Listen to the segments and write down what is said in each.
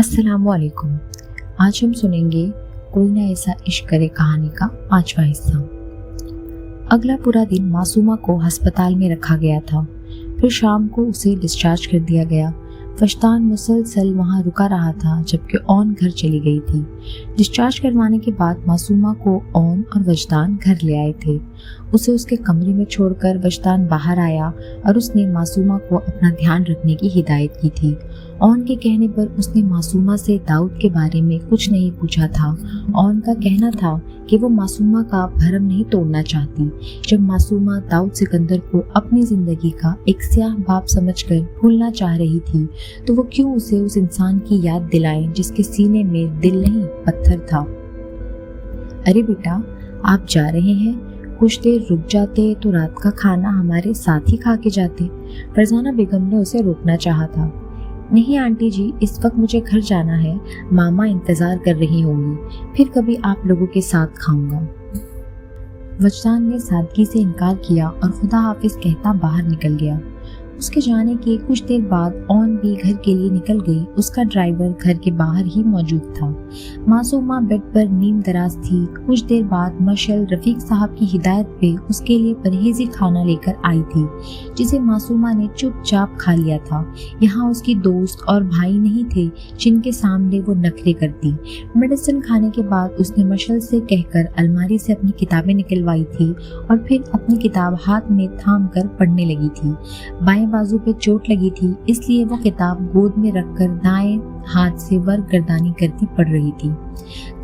अस्सलाम वालेकुम। आज हम सुनेंगे कोई ना ऐसा इश्क करे कहानी का 5वां हिस्सा। अगला पूरा दिन मासूमा को अस्पताल में रखा गया था। फिर शाम को उसे डिस्चार्ज कर दिया गया। वजदान मुसलसल वहाँ रुका रहा था जबकि ऑन घर चली गई थी। डिस्चार्ज करवाने के बाद मासूमा को ऑन और वजदान घर ले आए थे। उसे उसके कमरे में छोड़कर वजदान बाहर आया और उसने मासूमा को अपना ध्यान रखने की हिदायत की थी। ऑन के कहने पर उसने मासूमा से दाऊद के बारे में कुछ नहीं पूछा था। ऑन का कहना था कि वो मासूमा का भरम नहीं तोड़ना चाहती। जब मासूमा दाऊद सिकंदर को अपनी जिंदगी का एक स्याह बाप समझकर भूलना चाह रही थी तो वो क्यों उसे उस इंसान की याद दिलाए जिसके सीने में दिल नहीं पत्थर था। अरे बेटा, आप जा रहे हैं, कुछ देर रुक जाते तो रात का खाना हमारे साथ ही खा के जाते। फरजाना बेगम ने उसे रोकना चाहा था। नहीं आंटी जी, इस वक्त मुझे घर जाना है, मामा इंतजार कर रही होंगी, फिर कभी आप लोगों के साथ खाऊंगा। वजदान ने सादगी से इनकार किया और खुदा हाफिज कहता बाहर निकल गया। उसके जाने के कुछ देर बाद ऑन भी घर के लिए निकल गई। उसका ड्राइवर घर के बाहर ही मौजूद था। मासूमा बेड पर नीम दराज थी। कुछ देर बाद मशल रफीक साहब की हिदायत पे उसके लिए परहेजी खाना लेकर आई थी जिसे मासूमा ने चुपचाप खा लिया था। यहाँ उसकी दोस्त और भाई नहीं थे जिनके सामने वो नखरे करती। मेडिसिन खाने के बाद उसने मशल से कहकर अलमारी से अपनी किताबें निकलवाई थी और फिर अपनी किताब हाथ में थाम कर पढ़ने लगी थी। बाएं बाजू पे चोट लगी थी, इसलिए वो किताब गोद में रखकर दाएं हाथ से वर्क गर्दानी करती पढ़ रही थी।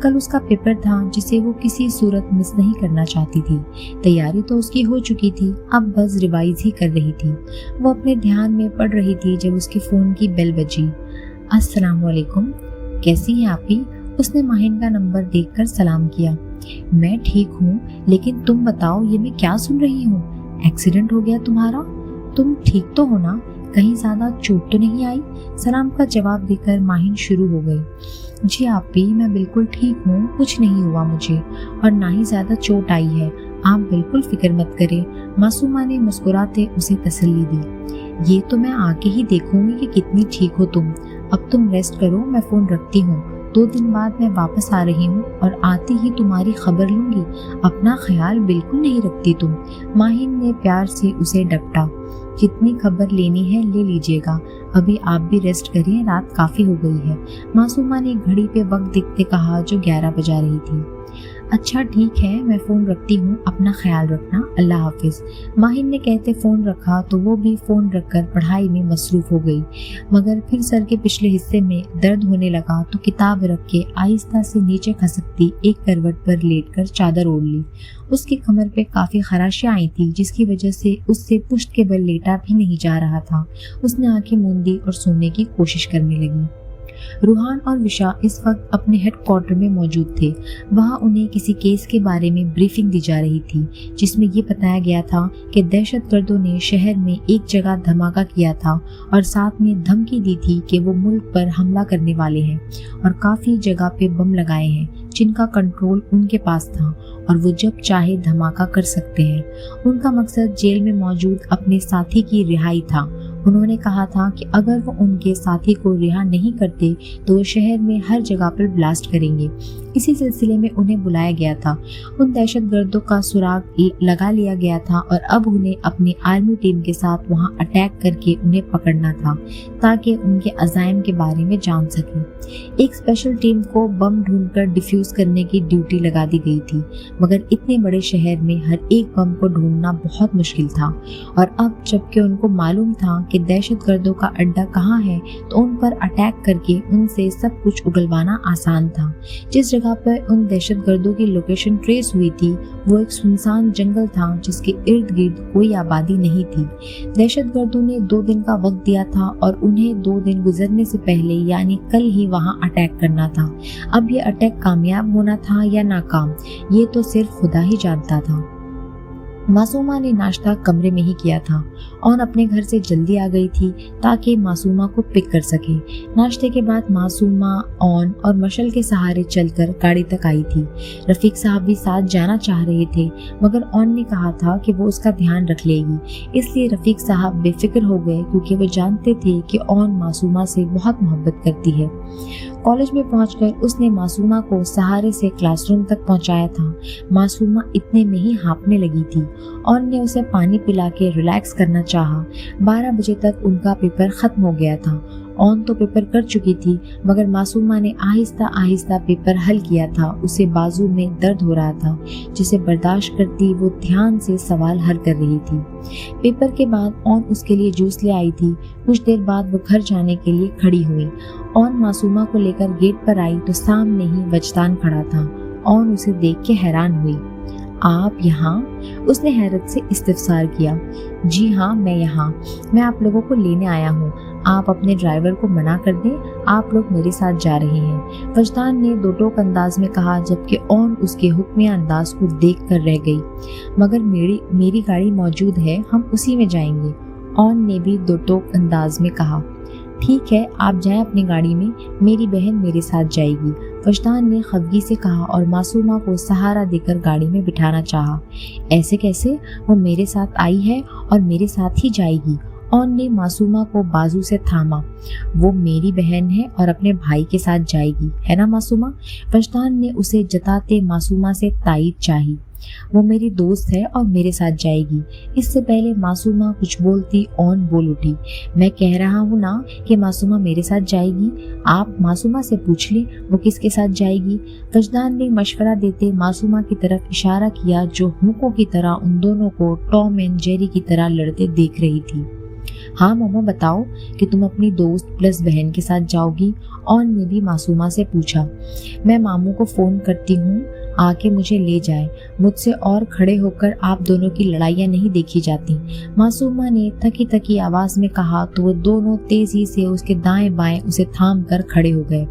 कल उसका पेपर था जिसे वो किसी सूरत मिस नहीं करना चाहती थी। तैयारी तो उसकी हो चुकी थी, अब बस रिवाइज ही कर रही थी। वो अपने ध्यान में पढ़ रही थी जब उसके फोन की बेल बजी। अस्सलाम वालेकुम, कैसी हैं आपी? उसने माहिन का नंबर देखकर सलाम किया। मैं ठीक हूँ, लेकिन तुम बताओ ये मैं क्या सुन रही हूँ? एक्सीडेंट हो गया तुम्हारा? तुम ठीक तो हो ना? कहीं ज्यादा चोट तो नहीं आई? सलाम का जवाब देकर माहिन शुरू हो गई। जी आपी, मैं बिल्कुल ठीक हूँ, कुछ नहीं हुआ मुझे और ना ही ज्यादा चोट आई है, आप बिल्कुल फिक्र मत करें। मासूमा ने मुस्कुराते उसे तसल्ली दी। ये तो मैं आके ही देखूंगी कि कितनी ठीक हो तुम। अब तुम रेस्ट करो, मैं फोन रखती हूँ। 2 दिन बाद मैं वापस आ रही हूँ और आते ही तुम्हारी खबर लूंगी। अपना ख्याल बिल्कुल नहीं रखती तुम। माहिन ने प्यार से उसे डपटा। जितनी खबर लेनी है ले लीजिएगा, अभी आप भी रेस्ट करिए, रात काफी हो गई है। मासूमा ने घड़ी पे वक्त देखते कहा जो 11 बजा रही थी। अच्छा ठीक है, मैं फोन रखती हूँ, अपना ख्याल रखना, अल्लाह हाफिज। माहिन ने कहते फोन रखा तो वो भी फोन रखकर पढ़ाई में मसरूफ हो गई। मगर फिर सर के पिछले हिस्से में दर्द होने लगा तो किताब रख के आहिस्ता से नीचे खसकती एक करवट पर लेटकर चादर ओढ़ ली। उसकी कमर पे काफी खराशियां आई थी जिसकी वजह से उससे पुश्त के बल लेटा भी नहीं जा रहा था। उसने आंखें मूंदी और सोने की कोशिश करने लगी। रूहान और विशा इस वक्त अपने हेडक्वार्टर में मौजूद थे। वहां उन्हें किसी केस के बारे में ब्रीफिंग दी जा रही थी जिसमें ये बताया गया था कि दहशतगर्दों ने शहर में एक जगह धमाका किया था और साथ में धमकी दी थी कि वो मुल्क पर हमला करने वाले हैं और काफी जगह पे बम लगाए हैं जिनका कंट्रोल उनके पास था और वो जब चाहे धमाका कर सकते हैं। उनका मकसद जेल में मौजूद अपने साथी की रिहाई था। उन्होंने कहा था कि अगर वो उनके साथी को रिहा नहीं करते तो वो शहर में हर जगह पर ब्लास्ट करेंगे। इसी सिलसिले में उन्हें बुलाया गया था। उन दहशतगर्दों का सुराग लगा लिया गया था और अब उन्हें अपनी आर्मी टीम के साथ वहां अटैक करके उन्हें पकड़ना था ताकि उनके अज़ाइम के बारे में जान सके। एक स्पेशल टीम को बम ढूंढकर डिफ्यूज करने की ड्यूटी लगा दी गई थी, मगर इतने बड़े शहर में हर एक बम को ढूंढना बहुत मुश्किल था और अब जबकि उनको मालूम था कि दहशतगर्दों का अड्डा कहाँ है तो उन पर अटैक करके उनसे सब कुछ उगलवाना आसान था। जिस जगह पर उन दहशतगर्दों की लोकेशन ट्रेस हुई थी वो एक सुनसान जंगल था जिसके इर्द गिर्द कोई आबादी नहीं थी। दहशतगर्दों ने 2 दिन का वक्त दिया था और उन्हें 2 दिन गुजरने से पहले यानी कल ही वहां अटैक करना था। अब ये अटैक कामयाब होना था या नाकाम, ये तो सिर्फ खुदा ही जानता था। मासूमा ने नाश्ता कमरे में ही किया था और अपने घर से जल्दी आ गई थी ताकि मासूमा को पिक कर सके। नाश्ते के बाद मासूमा ऑन और मशल के सहारे चलकर गाड़ी तक आई थी। रफीक साहब भी साथ जाना चाह रहे थे मगर ऑन ने कहा था कि वो उसका ध्यान रख लेगी, इसलिए रफीक साहब बेफिक्र हो गए क्योंकि वो जानते थे कि ऑन मासूमा से बहुत मोहब्बत करती है। कॉलेज में पहुंचकर उसने मासूमा को सहारे से क्लासरूम तक पहुंचाया था। मासूमा इतने में ही हाँफने लगी थी। ऑन ने उसे पानी पिला के रिलैक्स करना चाहा। 12 बजे तक उनका पेपर खत्म हो गया था। ऑन तो पेपर कर चुकी थी मगर मासूमा ने आहिस्ता आहिस्ता पेपर हल किया था। उसे बाजू में दर्द हो रहा था जिसे बर्दाश्त करती वो ध्यान से सवाल हल कर रही थी। पेपर के बाद ऑन उसके लिए जूस ले आई थी। कुछ देर बाद वो घर जाने के लिए खड़ी हुई। ऑन मासूमा को लेकर गेट पर आई तो सामने ही वजदान खड़ा था। ऑन उसे देख के हैरान हुई। आप यहाँ? उसने हैरत से इस्तिफसार किया। जी हाँ, मैं यहाँ। मैं आप लोगों को लेने आया हूँ। आप अपने ड्राइवर को मना कर दें, आप लोग मेरे साथ जा रहे हैं, वजदान ने दो टोक अंदाज में कहा, जबकि ऑन उसके हुक्मिया अंदाज को देख कर रह गई। मगर मेरी गाड़ी मौजूद है, हम उसी में जाएंगे, ऑन ने भी दो टोक अंदाज में कहा। ठीक है, आप जाएं अपनी गाड़ी में, मेरी बहन मेरे साथ जाएगी, वजदान ने खफगी से कहा और मासूमा को सहारा देकर गाड़ी में बिठाना चाहा। ऐसे कैसे? वो मेरे साथ आई है और मेरे साथ ही जाएगी। ऑन ने मासूमा को बाजू से थामा। वो मेरी बहन है और अपने भाई के साथ जाएगी, है ना मासूमा? वजदान ने उसे जताते मासूमा से तायीद चाही। वो मेरी दोस्त है और मेरे साथ जाएगी। इससे पहले मासूमा कुछ बोलती ऑन बोल उठी। मैं कह रहा हूँ ना कि मासूमा मेरे साथ जाएगी, आप मासूमा से पूछ ले वो किसके साथ जाएगी। वजदान ने मशवरा देते मासूमा की तरफ इशारा किया जो हुक्कों की तरह उन दोनों को टॉम एंड जेरी की तरह लड़ते देख रही थी। हाँ मोमो, बताओ कि तुम अपनी दोस्त प्लस बहन के साथ जाओगी? ऑन ने भी मासूमा से पूछा। मैं मामू को फोन करती हूँ, आके मुझे ले जाए, मुझसे और खड़े होकर आप दोनों की लड़ाइयाँ नहीं देखी जाती, मासूमा ने थकी थकी आवाज में कहा तो वो दोनों तेजी से उसके दाएं बाएं उसे थाम कर खड़े हो गए।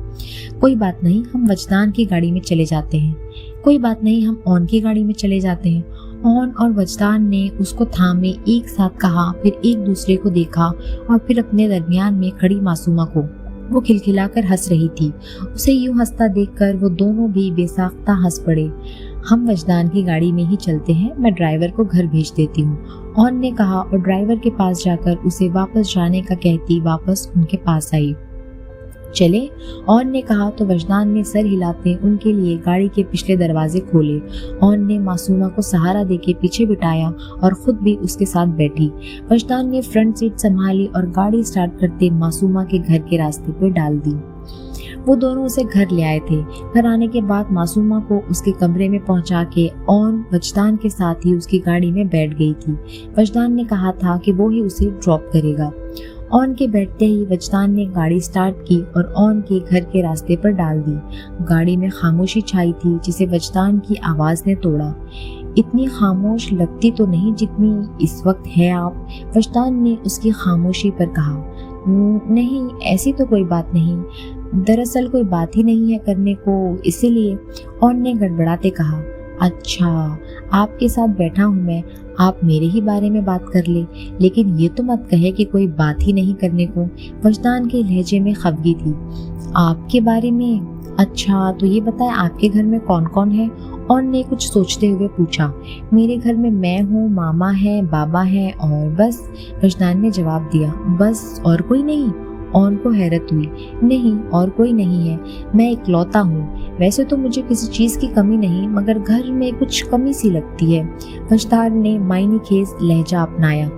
कोई बात नहीं, हम वजदान की गाड़ी में चले जाते हैं। कोई बात नहीं, हम ऑन की गाड़ी में चले जाते हैं। ऑन और वजदान ने उसको थामे एक साथ कहा, फिर एक दूसरे को देखा और फिर अपने दरमियान में खड़ी मासूमा को। वो खिलखिलाकर हंस रही थी। उसे यूं हंसता देखकर वो दोनों भी बेसाख्ता हंस पड़े। हम वजदान की गाड़ी में ही चलते हैं, मैं ड्राइवर को घर भेज देती हूँ, ऑन ने कहा और ड्राइवर के पास जाकर उसे वापस जाने का कहती वापस उनके पास आई। चले, ऑन ने कहा तो वजदान ने सर हिलाते उनके लिए गाड़ी के पिछले दरवाजे खोले। ऑन ने मासूमा को सहारा देके पीछे बिठाया और खुद भी उसके साथ बैठी। वजदान ने फ्रंट सीट संभाली और गाड़ी स्टार्ट करते मासूमा के घर के रास्ते पे डाल दी। वो दोनों उसे घर ले आए थे। घर आने के बाद मासूमा को उसके कमरे में पहुंचा के ऑन वजदान के साथ ही उसकी गाड़ी में बैठ गई थी। वजदान ने कहा था कि वो ही उसे ड्रॉप करेगा। ऑन के बैठते ही वजदान ने गाड़ी स्टार्ट की और ऑन के घर के रास्ते पर डाल दी। गाड़ी में खामोशी छाई थी जिसे वजदान की आवाज ने तोड़ा। इतनी खामोश लगती तो नहीं जितनी इस वक्त है आप, वजदान ने उसकी खामोशी पर कहा। नहीं, ऐसी तो कोई बात नहीं, दरअसल कोई बात ही नहीं है करने को, इसीलिए, ऑन ने गड़बड़ाते कहा। अच्छा, आपके साथ बैठा हूँ मैं, आप मेरे ही बारे में बात कर ले, लेकिन ये तो मत कहे कि कोई बात ही नहीं करने को। वजदान के लहजे में खफगी थी। आपके बारे में? अच्छा, तो ये बताएं आपके घर में कौन कौन है? ऑन ने कुछ सोचते हुए पूछा। मेरे घर में मैं हूँ, मामा है, बाबा है और बस, वजदान ने जवाब दिया। बस, और कोई नहीं? ऑन को हैरत हुई। नहीं, और कोई नहीं है, मैं इकलौता हूँ। वैसे तो मुझे किसी चीज़ की कमी नहीं, मगर घर में कुछ कमी सी लगती है। वजदान ने मायने खेज लहजा अपनाया।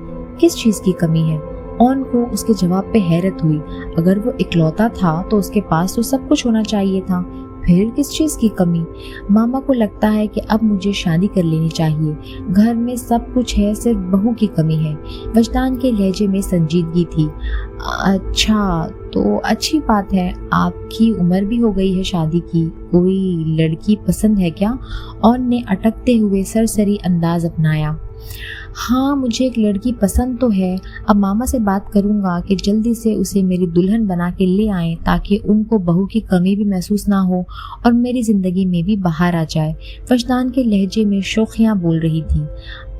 किस चीज़ की कमी है? ऑन को उसके जवाब पे हैरत हुई। अगर वो इकलौता था तो उसके पास तो सब कुछ होना चाहिए था, फिर किस चीज़ की कमी? मामा को लगता है कि अब मुझे शादी कर लेनी चाहिए, घर में सब कुछ है, सिर्फ बहू की कमी है। वजदान के लहजे में संजीदगी थी। अच्छा, तो अच्छी बात है, आपकी उम्र भी हो गई है शादी की, कोई लड़की पसंद है क्या? ऑन ने अटकते हुए सरसरी अंदाज अपनाया। हाँ, मुझे एक लड़की पसंद तो है, अब मामा से बात करूंगा कि जल्दी से उसे मेरी दुल्हन बना के ले आएं ताकि उनको बहू की कमी भी महसूस ना हो और मेरी जिंदगी में भी बाहर आ जाए। वजदान के लहजे में शोखियाँ बोल रही थी।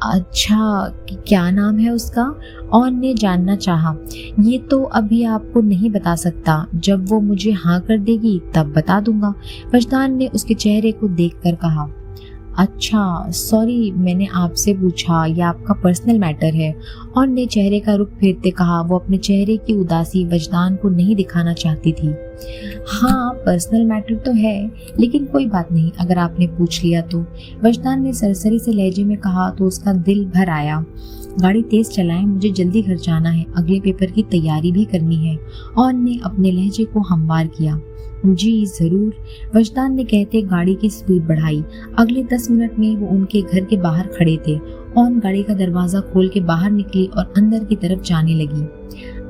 अच्छा, क्या नाम है उसका? ऑन ने जानना चाहा। ये तो अभी आपको नहीं बता सकता, जब वो मुझे हाँ कर देगी तब बता दूंगा, वजदान ने उसके चेहरे को देखकर कहा। अच्छा सॉरी, मैंने आपसे पूछा, यह आपका पर्सनल मैटर है, और ने चेहरे का रुख फेरते कहा। वो अपने चेहरे की उदासी वजदान को नहीं दिखाना चाहती थी। हाँ पर्सनल मैटर तो है, लेकिन कोई बात नहीं, अगर आपने पूछ लिया तो, वजदान ने सरसरी से लहजे में कहा तो उसका दिल भर आया। गाड़ी तेज चलाएं, मुझे जल्दी घर जाना है, अगले पेपर की तैयारी भी करनी है, और ने अपने लहजे को हमवार किया। जी जरूर, वजदान ने कहते गाड़ी की स्पीड बढ़ाई। अगले 10 मिनट में वो उनके घर के बाहर खड़े थे। ऑन गाड़ी का दरवाजा खोल के बाहर निकली और अंदर की तरफ जाने लगी।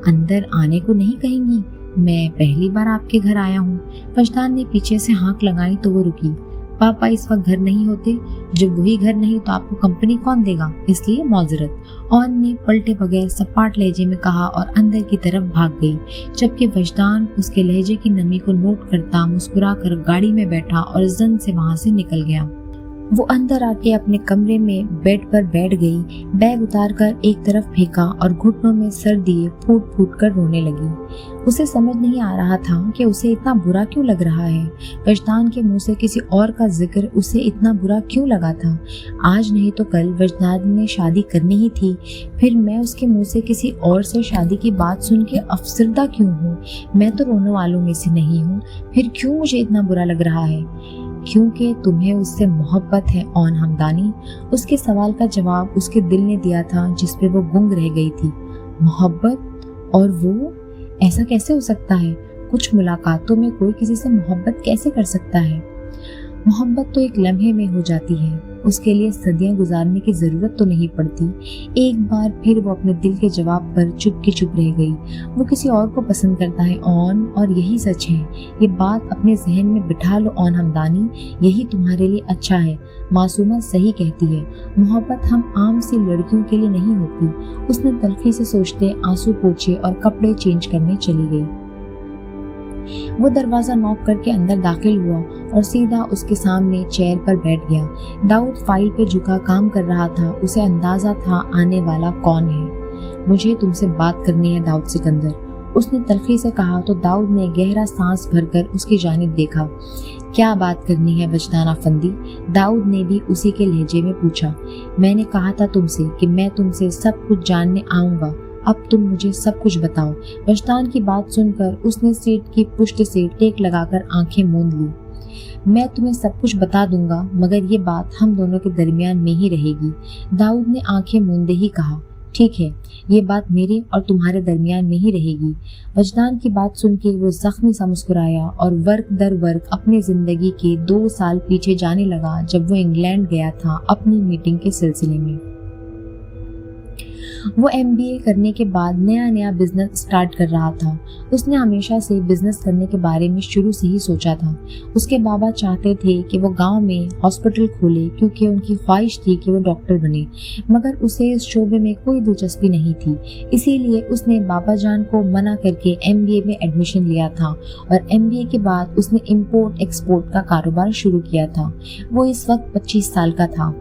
अंदर आने को नहीं कहेंगी, मैं पहली बार आपके घर आया हूँ। वजदान ने पीछे से हाँक लगाई तो वो रुकी। पापा इस वक्त घर नहीं होते, जब वही घर नहीं तो आपको कंपनी कौन देगा, इसलिए मौजरत, ऑन ने पलटे बगैर सपाट लहजे में कहा और अंदर की तरफ भाग गई, जबकि वजदान उसके लहजे की नमी को नोट करता मुस्कुराकर गाड़ी में बैठा और जन से वहां से निकल गया। वो अंदर आके अपने कमरे में बेड पर बैठ गई, बैग उतारकर एक तरफ फेंका और घुटनों में सर दिए फूट फूट कर रोने लगी। उसे समझ नहीं आ रहा था कि उसे इतना बुरा क्यों लग रहा है। वजदान के मुंह से किसी और का जिक्र उसे इतना बुरा क्यों लगा था। आज नहीं तो कल वजदान ने शादी करनी ही थी, फिर मैं उसके मुंह से किसी और से शादी की बात सुन के अफसरदा क्यों हूँ। मैं तो रोने वालों में से नहीं हूँ, फिर क्यों मुझे इतना बुरा लग रहा है। क्योंकि तुम्हें उससे मोहब्बत है ऑन हमदानी। उसके सवाल का जवाब उसके दिल ने दिया था, जिस पे वो गुंग रह गई थी। मोहब्बत? और वो ऐसा कैसे हो सकता है? कुछ मुलाकातों में कोई किसी से मोहब्बत कैसे कर सकता है? मोहब्बत तो एक लम्हे में हो जाती है, उसके लिए सदियां गुजारने की जरूरत तो नहीं पड़ती। एक बार फिर वो अपने दिल के जवाब पर चुप की चुप रह गई। वो किसी और को पसंद करता है ऑन, और यही सच है। ये बात अपने जहन में बिठा लो ऑन हमदानी, यही तुम्हारे लिए अच्छा है। मासूमा सही कहती है, मोहब्बत हम आम सी लड़कियों के लिए नहीं होती। उसने तलखी से सोचते आंसू पोंछे और कपड़े चेंज करने चली गई। वो दरवाजा नॉक करके अंदर दाखिल हुआ और सीधा उसके सामने चेयर पर बैठ गया। दाऊद फाइल पे झुका काम कर रहा था। उसे अंदाजा था आने वाला कौन है। मुझे तुमसे बात करनी है दाऊद सिकंदर, उसने तलखी से कहा तो दाऊद ने गहरा सांस भरकर उसकी जानिब देखा। क्या बात करनी है वजदान अफंदी? दाऊद ने भी उसी के लहजे में पूछा। मैंने कहा था तुमसे कि मैं तुमसे सब कुछ जानने आऊंगा, अब तुम मुझे सब कुछ बताओ। वजदान की बात सुनकर उसने सीट की पुष्ट से टेक लगाकर आंखें मूंद ली। मैं तुम्हें सब कुछ बता दूंगा, मगर ये बात हम दोनों के दरमियान में ही रहेगी, दाऊद ने आंखें मूंदे ही कहा। ठीक है, ये बात मेरे और तुम्हारे दरमियान में ही रहेगी। वजदान की बात सुन के वो जख्मी सा मुस्कुराया और वर्क दर वर्क अपनी जिंदगी के 2 साल पीछे जाने लगा, जब वो इंग्लैंड गया था अपनी मीटिंग के सिलसिले में। वो MBA करने के बाद नया नया बिजनेस स्टार्ट कर रहा था। उसने हमेशा से बिजनेस करने के बारे में शुरू से ही सोचा था। उसके बाबा चाहते थे कि वो गांव में हॉस्पिटल खोले, क्योंकि उनकी ख्वाहिश थी कि वो डॉक्टर बने, मगर उसे इस शोबे में कोई दिलचस्पी नहीं थी। इसीलिए उसने बाबा जान को मना करके MBA में एडमिशन लिया था और MBA के बाद उसने इम्पोर्ट एक्सपोर्ट का कारोबार शुरू किया था। वो इस वक्त 25 साल का था।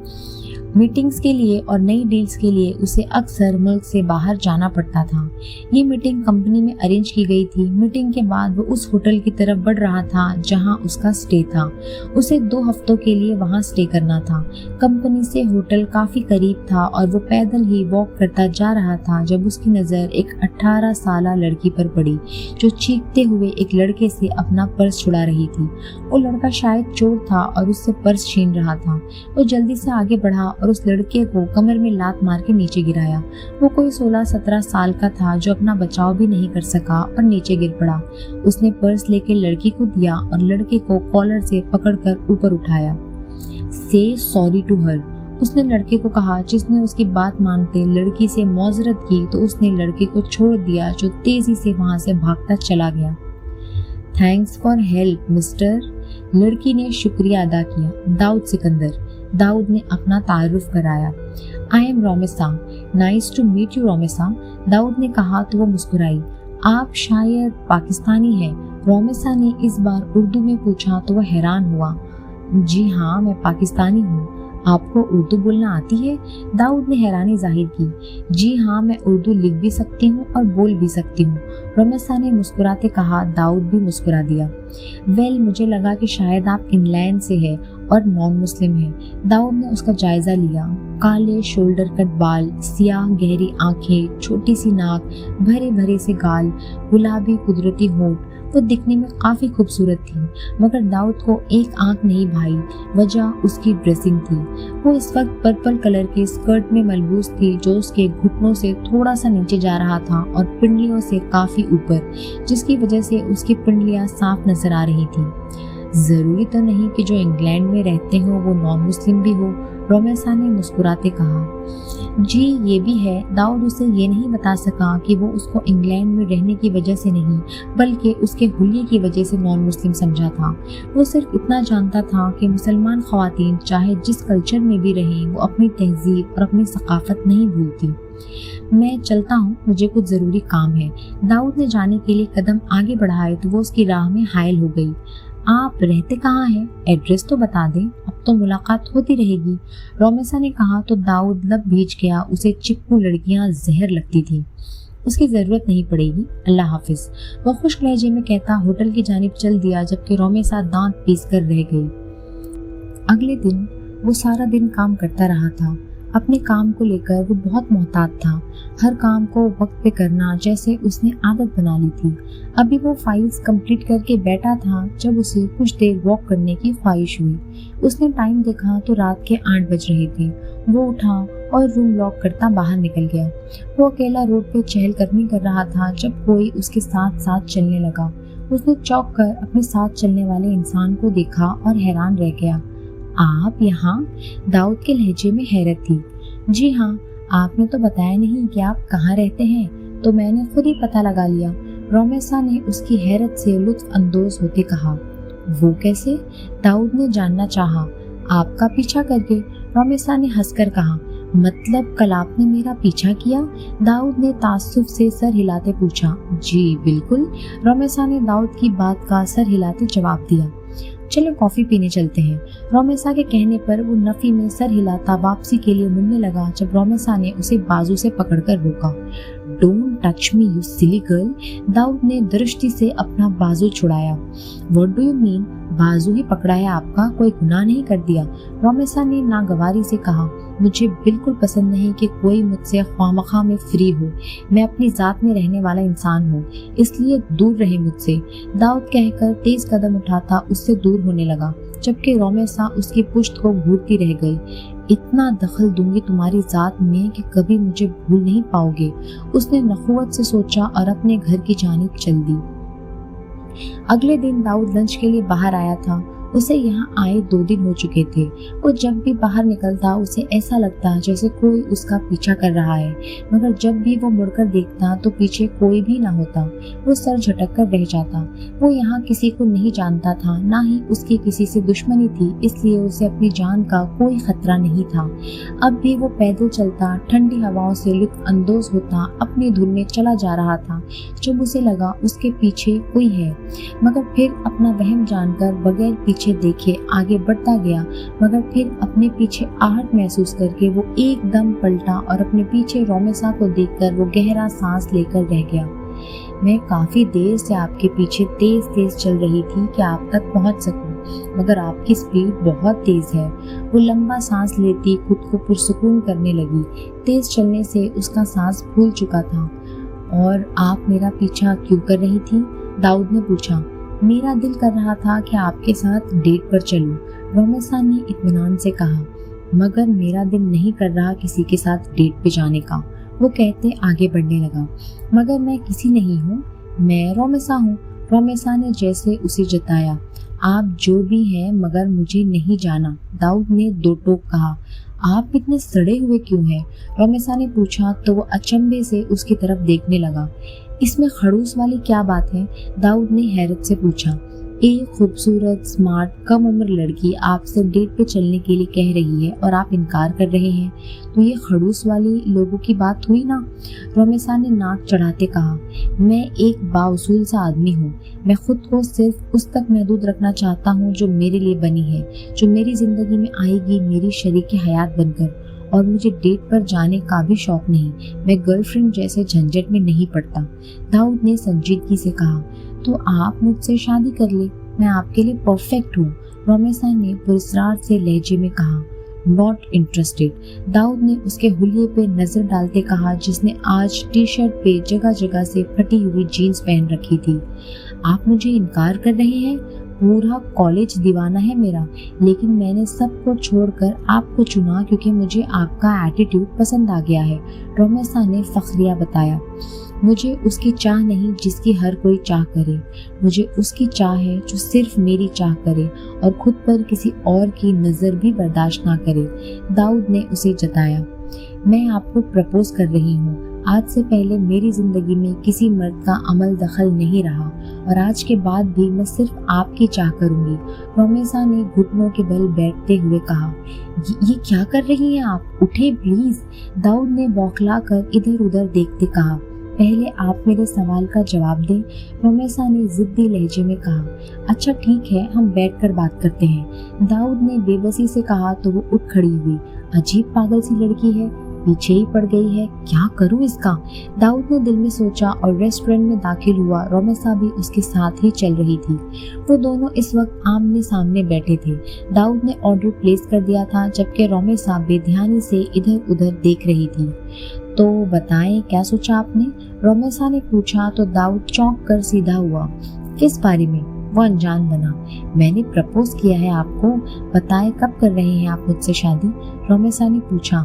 मीटिंग्स के लिए और नई डील्स के लिए उसे अक्सर मुल्क से बाहर जाना पड़ता था। ये मीटिंग कंपनी में अरेंज की गई थी। मीटिंग के बाद वो उस होटल की तरफ बढ़ रहा था जहां उसका स्टे था। उसे 2 हफ्तों के लिए वहां स्टे करना था। कंपनी से होटल काफी करीब था और वो पैदल ही वॉक करता जा रहा था जब उसकी नजर एक 18 साला लड़की पर पड़ी, जो चीखते हुए एक लड़के से अपना पर्स छुड़ा रही थी। वो लड़का शायद चोर था और उससे पर्स छीन रहा था। वो जल्दी से आगे बढ़ा और उस लड़के को कमर में लात मार के नीचे गिराया। वो कोई 16-17 साल का था, जो अपना बचाव भी नहीं कर सका और नीचे गिर पड़ा। उसने पर्स लेके लड़की को दिया और लड़के को कॉलर से पकड़कर ऊपर उठाया। से सॉरी टू हर, उसने लड़के को कहा, जिसने उसकी बात मानते लड़की से मौजरत की तो उसने लड़के को छोड़ दिया, जो तेजी से वहां से भागता चला गया। थैंक्स फॉर हेल्प मिस्टर, लड़की ने शुक्रिया अदा किया। दाऊद सिकंदर, दाऊद ने अपना तारुफ कराया। I am Romesa, nice to meet you Romesa, Daud ने कहा तो वो मुस्कुराई। आप शायद पाकिस्तानी हैं, रोमेसा ने इस बार उर्दू में पूछा तो वह हैरान हुआ। जी हाँ, मैं पाकिस्तानी हूँ। آپ کو اردو بولنا آتی ہے؟ داؤد نے حیرانی ظاہر کی۔ جی ہاں، میں اردو لکھ بھی سکتی ہوں اور بول بھی سکتی ہوں، رومیسا نے مسکراتے کہا۔ داؤد بھی مسکرا دیا۔ ویل، مجھے لگا کہ شاید آپ انگلینڈ سے ہیں اور نان مسلم ہیں۔ داؤد نے اس کا جائزہ لیا۔ کالے شولڈر کٹ بال، سیاہ گہری آنکھیں، چھوٹی سی ناک، بھرے بھرے سے گال، گلابی قدرتی ہونٹ۔ وہ دکھنے میں کافی خوبصورت تھی، مگر داؤد کو ایک آنکھ نہیں بھائی۔ وجہ اس کی ڈریسنگ تھی۔ وہ اس وقت پرپل کلر کے اسکرٹ میں ملبوس تھی جو اس کے گھٹنوں سے تھوڑا سا نیچے جا رہا تھا اور پنڈلیوں سے کافی اوپر، جس کی وجہ سے اس کی پنڈلیاں صاف نظر آ رہی تھیں۔ ضروری تو نہیں کہ جو انگلینڈ میں رہتے ہوں وہ نان مسلم بھی ہو، رومیسا نے مسکراتے کہا۔ جی یہ بھی ہے۔ داؤد اسے یہ نہیں بتا سکا کہ وہ اس کو انگلینڈ میں رہنے کی وجہ سے نہیں بلکہ اس کے حلیے کی وجہ سے نان مسلم سمجھا تھا۔ وہ صرف اتنا جانتا تھا کہ مسلمان خواتین چاہے جس کلچر میں بھی رہیں وہ اپنی تہذیب اور اپنی ثقافت نہیں بھولتی۔ میں چلتا ہوں، مجھے کچھ ضروری کام ہے۔ داؤد نے جانے کے لیے قدم آگے بڑھائے تو وہ اس کی راہ میں حائل ہو گئی۔ آپ رہتے کہاں ہیں؟ ایڈریس تو بتا دیں، اب تو ملاقات ہوتی رہے گی، رومیسا نے کہا تو داؤد لب بھیج گیا۔ اسے چپکو لڑکیاں زہر لگتی تھی۔ اس کی ضرورت نہیں پڑے گی، اللہ حافظ، وہ خشک لہجے میں کہتا ہوٹل کی جانب چل دیا، جبکہ رومیسا دانت پیس کر رہ گئی۔ اگلے دن وہ سارا دن کام کرتا رہا تھا۔ اپنے کام کو لے کر وہ بہت محتاط تھا، ہر کام کو وقت پہ کرنا جیسے اس نے عادت بنا لی تھی۔ ابھی وہ فائلز کمپلیٹ کر کے بیٹھا تھا جب اسے کچھ دیر واک کرنے کی خواہش ہوئی۔ اس نے ٹائم دیکھا تو رات کے 8 بج رہے تھے۔ وہ اٹھا اور روم لاک کرتا باہر نکل گیا۔ وہ اکیلا روڈ پہ چہل قدمی کر رہا تھا جب کوئی اس کے ساتھ ساتھ چلنے لگا۔ اس نے چونک کر اپنے ساتھ چلنے والے انسان کو دیکھا اور حیران رہ گیا۔ آپ یہاں؟ داؤد کے لہجے میں حیرت تھی۔ جی ہاں، آپ نے تو بتایا نہیں کہ آپ کہاں رہتے ہیں، تو میں نے خود ہی پتہ لگا لیا، رومیسا نے اس کی حیرت سے لطف اندوز ہوتے کہا۔ وہ کیسے؟ داؤد نے جاننا چاہا۔ آپ کا پیچھا کر کے، رومیسا نے ہنس کر کہا۔ مطلب کل آپ نے میرا پیچھا کیا؟ داؤد نے تعصب سے سر ہلاتے پوچھا۔ جی بالکل، رومیسا نے داؤد کی بات کا سر ہلاتے جواب دیا۔ چلو کافی پینے چلتے ہیں۔ رومیسا کے کہنے پر وہ نفی میں سر ہلاتا واپسی کے لیے مڑنے لگا جب رومیسا نے اسے بازو سے پکڑ کر روکا۔ Don't touch me you silly girl, Dawood نے درشتی سے اپنا بازو چھڑایا۔ What do you mean? بازو ہی پکڑا ہے آپ کا، کوئی گناہ نہیں کر دیا، رومیسا نے ناگواری سے کہا۔ مجھے بالکل پسند نہیں کہ کوئی مجھ سے خواہ میں فری ہو، میں اپنی ذات میں رہنے والا انسان ہوں، اس لیے دور رہے مجھ سے، داؤد کہہ کر تیز قدم اٹھاتا اس سے دور ہونے لگا، جبکہ رومیسا اس کی پشت کو گھورتی رہ گئی۔ اتنا دخل دوں گی تمہاری ذات میں کہ کبھی مجھے بھول نہیں پاؤ گے، اس نے نخوت سے سوچا اور اپنے گھر کی جانب چل دی۔ اگلے دن داؤد لنچ کے لیے باہر آیا تھا۔ اسے یہاں آئے 2 دن ہو چکے تھے۔ وہ جب بھی باہر نکلتا اسے ایسا لگتا جیسے کوئی اس کا پیچھا کر رہا ہے، مگر جب بھی وہ مڑ کر دیکھتا تو پیچھے کوئی بھی نہ ہوتا۔ وہ سر جھٹک کر رہ جاتا۔ وہ یہاں کسی کو نہیں جانتا تھا، نہ ہی اس کی کسی سے دشمنی تھی، اس لیے اسے اپنی جان کا کوئی خطرہ نہیں تھا۔ اب بھی وہ پیدل چلتا، ٹھنڈی ہواؤں سے لطف اندوز ہوتا اپنی دھن میں چلا جا رہا تھا جب اسے لگا اس کے پیچھے کوئی ہے، مگر پھر اپنا وہم جان کر بغیر پیچھے دیکھے آگے بڑھتا گیا، مگر پھر اپنے پیچھے آہٹ محسوس کر کے وہ ایک دم پلٹا اور اپنے پیچھے رومیسا کو دیکھ کر وہ گہرا سانس لے کر رہ گیا۔ میں کافی دیر سے آپ کے پیچھے تیز تیز چل رہی تھی کہ آپ تک پہنچ سکوں، مگر آپ کی سپیڈ بہت تیز ہے۔ وہ لمبا سانس لیتی خود کو پرسکون کرنے لگی۔ تیز چلنے سے اس کا سانس پھول چکا تھا۔ اور آپ میرا پیچھا کیوں کر رہی تھی؟ داؤد نے پوچھا۔ میرا دل کر رہا تھا کہ آپ کے ساتھ ڈیٹ پر چلوں، رومیسا نے اطمینان سے کہا، مگر میرا دل نہیں کر رہا کسی کے ساتھ ڈیٹ پہ جانے کا، وہ کہتے آگے بڑھنے لگا۔ مگر میں کسی نہیں ہوں، میں رومیسا ہوں، رومیسا نے جیسے اسے جتایا۔ آپ جو بھی ہیں مگر مجھے نہیں جانا، داؤد نے 2 ٹوک کہا۔ آپ اتنے سڑے ہوئے کیوں ہیں؟ رومیسا نے پوچھا تو وہ اچنبھے سے اس کی طرف دیکھنے لگا۔ اس میں خڑوس والی کیا بات ہے؟ داؤد نے حیرت سے پوچھا۔ एक खूबसूरत स्मार्ट कम उम्र लड़की आपसे डेट पे चलने के लिए कह रही है और आप इनकार कर रहे हैं, तो ये खड़ूस वाली लोगों की बात हुई ना। रोमेसा ने नाक चढ़ाते कहा, मैं एक बाउसूल सा आदमी हूँ। मैं खुद को सिर्फ उस तक महदूद रखना चाहता हूँ जो मेरे लिए बनी है, जो मेरी जिंदगी में आएगी मेरी शरीक हयात बनकर। और मुझे डेट पर जाने का भी शौक नहीं। मैं गर्लफ्रेंड जैसे झंझट में नहीं पड़ता। दाऊद ने संजीदगी से कहा, तो आप मुझसे शादी कर ले, मैं आपके लिए परफेक्ट हूँ। रोमेसा ने पुरस्कार से लहजे में कहा, नॉट इंटरेस्टेड। दाऊद ने उसके हुलिये पे नजर डालते कहा, जिसने आज टी शर्ट पे जगह जगह से फटी हुई जीन्स पहन रखी थी। आप मुझे इनकार कर रहे हैं? पूरा कॉलेज दीवाना है मेरा, लेकिन मैंने सबको छोड़कर आपको चुना क्योंकि मुझे आपका एटीट्यूड पसंद आ गया है। रोमेसा ने फखरिया बताया, मुझे उसकी चाह नहीं जिसकी हर कोई चाह करे। मुझे उसकी चाह है जो सिर्फ मेरी चाह करे और खुद पर किसी और की नजर भी बर्दाश्त ना करे। दाऊद ने उसे जताया, मैं आपको प्रपोज कर रही हूँ। आज से पहले मेरी जिंदगी में किसी मर्द का अमल दखल नहीं रहा और आज के बाद भी मैं सिर्फ आपकी चाह करूंगी। रोमेसा ने घुटनों के बल बैठते हुए कहा, ये क्या कर रही हैं आप? उठे प्लीज। दाऊद ने बौखला कर इधर उधर देखते कहा, पहले आप मेरे सवाल का जवाब दें। रोमेसा ने जिद्दी लहजे में कहा, अच्छा ठीक है, हम बैठकर बात करते हैं। दाऊद ने बेबसी से कहा तो वो उठ खड़ी हुई। अजीब पागल सी लड़की है, पीछे ही पड़ गई है, क्या करूं इसका? दाऊद ने दिल में सोचा और रेस्टोरेंट में दाखिल हुआ। रोमेसा भी उसके साथ ही चल रही थी। वो दोनों इस वक्त आमने सामने बैठे थे। दाऊद ने ऑर्डर प्लेस कर दिया था, जबकि रोमेसा बेध्यानी से इधर उधर देख रही थी। तो बताएं, क्या सोचा आपने? रोमेसा ने पूछा तो दाऊद चौंक कर सीधा हुआ। किस बारे में? वो अनजान बना। मैंने प्रपोज किया है आपको, बताएं कब कर रहे हैं आप मुझसे शादी? रोमेसा ने पूछा।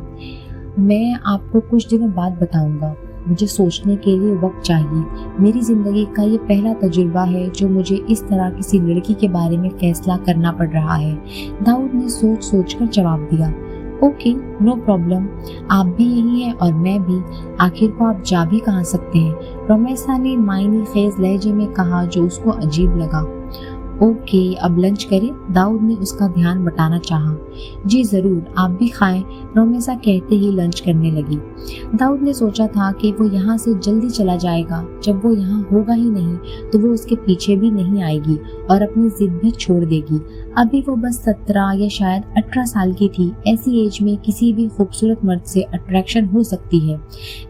मैं आपको कुछ दिनों बाद बताऊंगा, मुझे सोचने के लिए वक्त चाहिए। मेरी जिंदगी का ये पहला तजुर्बा है जो मुझे इस तरह किसी लड़की के बारे में फैसला करना पड़ रहा है। दाऊद ने सोच सोच कर जवाब दिया, ओके नो प्रॉब्लम, आप भी यही हैं और मैं भी, आखिर को आप जा भी कहाँ सकते हैं? रोमेसा ने मायनी खेज लहजे में कहा जो उसको अजीब लगा। ओके, अब लंच करें? दाऊद ने उसका ध्यान बटाना चाहा। जी जरूर, आप भी खाएं, रोमेसा कहते ही लंच करने लगी। दाऊद ने सोचा था कि वो यहाँ से जल्दी चला जाएगा। जब वो यहाँ होगा ही नहीं तो वो उसके पीछे भी नहीं आएगी और अपनी जिद भी छोड़ देगी। अभी वो बस 17 या शायद 18 साल की थी। ऐसी एज में किसी भी खूबसूरत मर्द से अट्रैक्शन हो सकती है।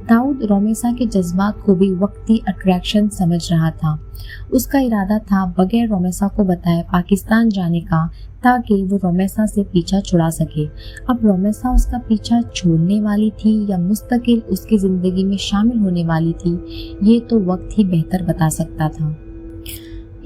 दाऊद रोमेसा के जज्बात को भी वक्ती अट्रैक्शन समझ रहा था। उसका इरादा था बगैर रोमेसा को बताए पाकिस्तान जाने का, ताकि वो रोमेसा से पीछा छुड़ा सके। अब रोमेसा उसका पीछा छोड़ने वाली थी या मुस्तकिल उसकी जिंदगी में शामिल होने वाली थी, ये तो वक्त ही बेहतर बता सकता था।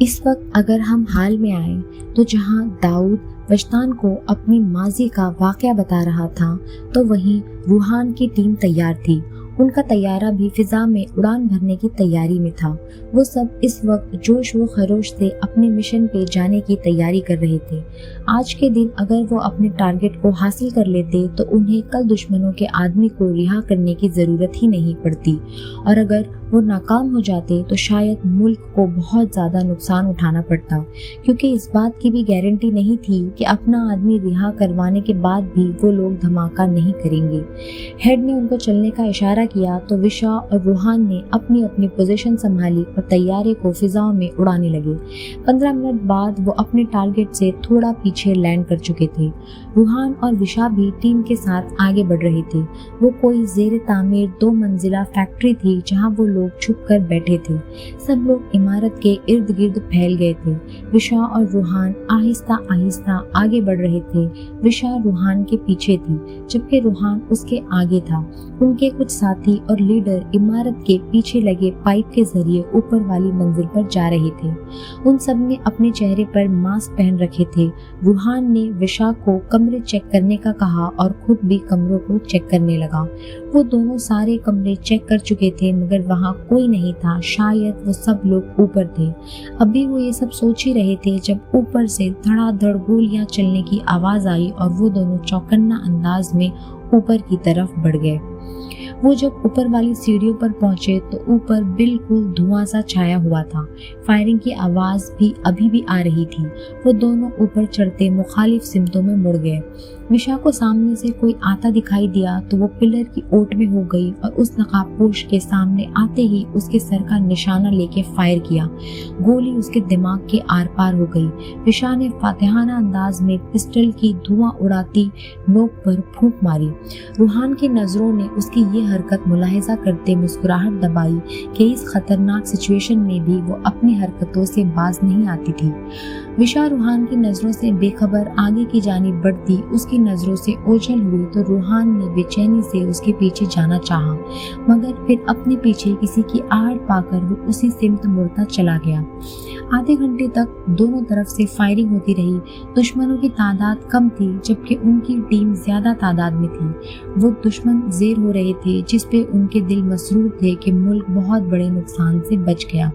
इस वक्त अगर हम हाल में आए तो जहां दाऊद वजदान को अपनी माजी का वाकया बता रहा था, तो वहीं रूहान की टीम तैयार थी। उनका तैयारा भी फिजा में उड़ान भरने की तैयारी में था। वो सब इस वक्त जोश व खरोश से अपने मिशन पे जाने की तैयारी कर रहे थे। आज के दिन अगर वो अपने टारगेट को हासिल कर लेते तो उन्हें कल दुश्मनों के आदमी को रिहा करने की जरूरत ही नहीं पड़ती, और अगर वो नाकाम हो जाते तो शायद मुल्क को बहुत ज्यादा नुकसान उठाना पड़ता, क्योंकि इस बात की भी गारंटी नहीं थी कि अपना आदमी रिहा करवाने के बाद भी वो लोग धमाका नहीं करेंगे। हेड ने उनको चलने का इशारा किया तो विशा और रूहान ने अपनी अपनी पोजीशन संभाली और तैयारे को फिजाओं में उड़ाने लगे। 15 मिनट बाद वो अपने टारगेट से थोड़ा पीछे लैंड कर चुके थे। रूहान और विशा भी टीम के साथ आगे बढ़ रहे थे। वो कोई जेर तामीर 2 मंजिला फैक्ट्री थी जहां वो लोग छुप कर बैठे थे। सब लोग इमारत के इर्द गिर्द फैल गए थे। विशा और रूहान आहिस्ता आहिस्ता आगे बढ़ रहे थे। विशा रूहान के पीछे थी, जबकि रूहान उसके आगे था। उनके कुछ साथी और लीडर इमारत के पीछे लगे पाइप के जरिए ऊपर वाली मंजिल पर जा रहे थे। उन सब ने अपने चेहरे पर मास्क पहन रखे थे। रूहान ने विशा को कमरे चेक करने का कहा और खुद भी कमरों को चेक करने लगा। वो दोनों सारे कमरे चेक कर चुके थे, मगर वहाँ कोई नहीं था। शायद वो सब लोग ऊपर थे। अभी वो ये सब सोच ही रहे थे जब ऊपर से धड़ाधड़ गोलियां चलने की आवाज आई और वो दोनों चौकन्ना अंदाज में ऊपर की तरफ बढ़ गए। वो जब ऊपर वाली सीढ़ियों पर पहुंचे तो ऊपर बिल्कुल धुआं सा छाया हुआ था। फायरिंग की आवाज भी अभी भी आ रही थी। वो दोनों ऊपर चढ़ते मुखालिफ सिमतों में मुड़ गए। विशा को सामने से कोई आता दिखाई दिया तो वो पिलर की ओट में हो गई और उस नकाबपोश के सामने आते ही उसके सर का निशाना लेके फायर किया। गोली उसके दिमाग के आर पार हो गई। विशा ने फातिहाना अंदाज में पिस्टल की धुआं उड़ाती नोक पर फूंक मारी। रूहान की नजरों ने उसकी ये हरकत मुलाहिजा करते मुस्कुराहट दबाई कि इस खतरनाक सिचुएशन में भी वो अपनी हरकतों से बाज नहीं आती थी। विशा रूहान की नजरों से बेखबर आगे की जानिब बढ़ती उसकी नजरों से ओझल हुई तो रूहान ने बेचैनी से उसके पीछे जाना चाहा, मगर फिर अपने पीछे किसी की आहट पाकर वो उसी सिमत मुड़ता चला गया। आधे घंटे तक दोनों तरफ से फायरिंग होती रही। दुश्मनों की तादाद कम थी जबकि उनकी टीम ज्यादा तादाद में थी। वो दुश्मन ज़ेर हो रहे थे जिस पे उनके दिल मसरूर थे कि मुल्क बहुत बड़े नुकसान से बच गया।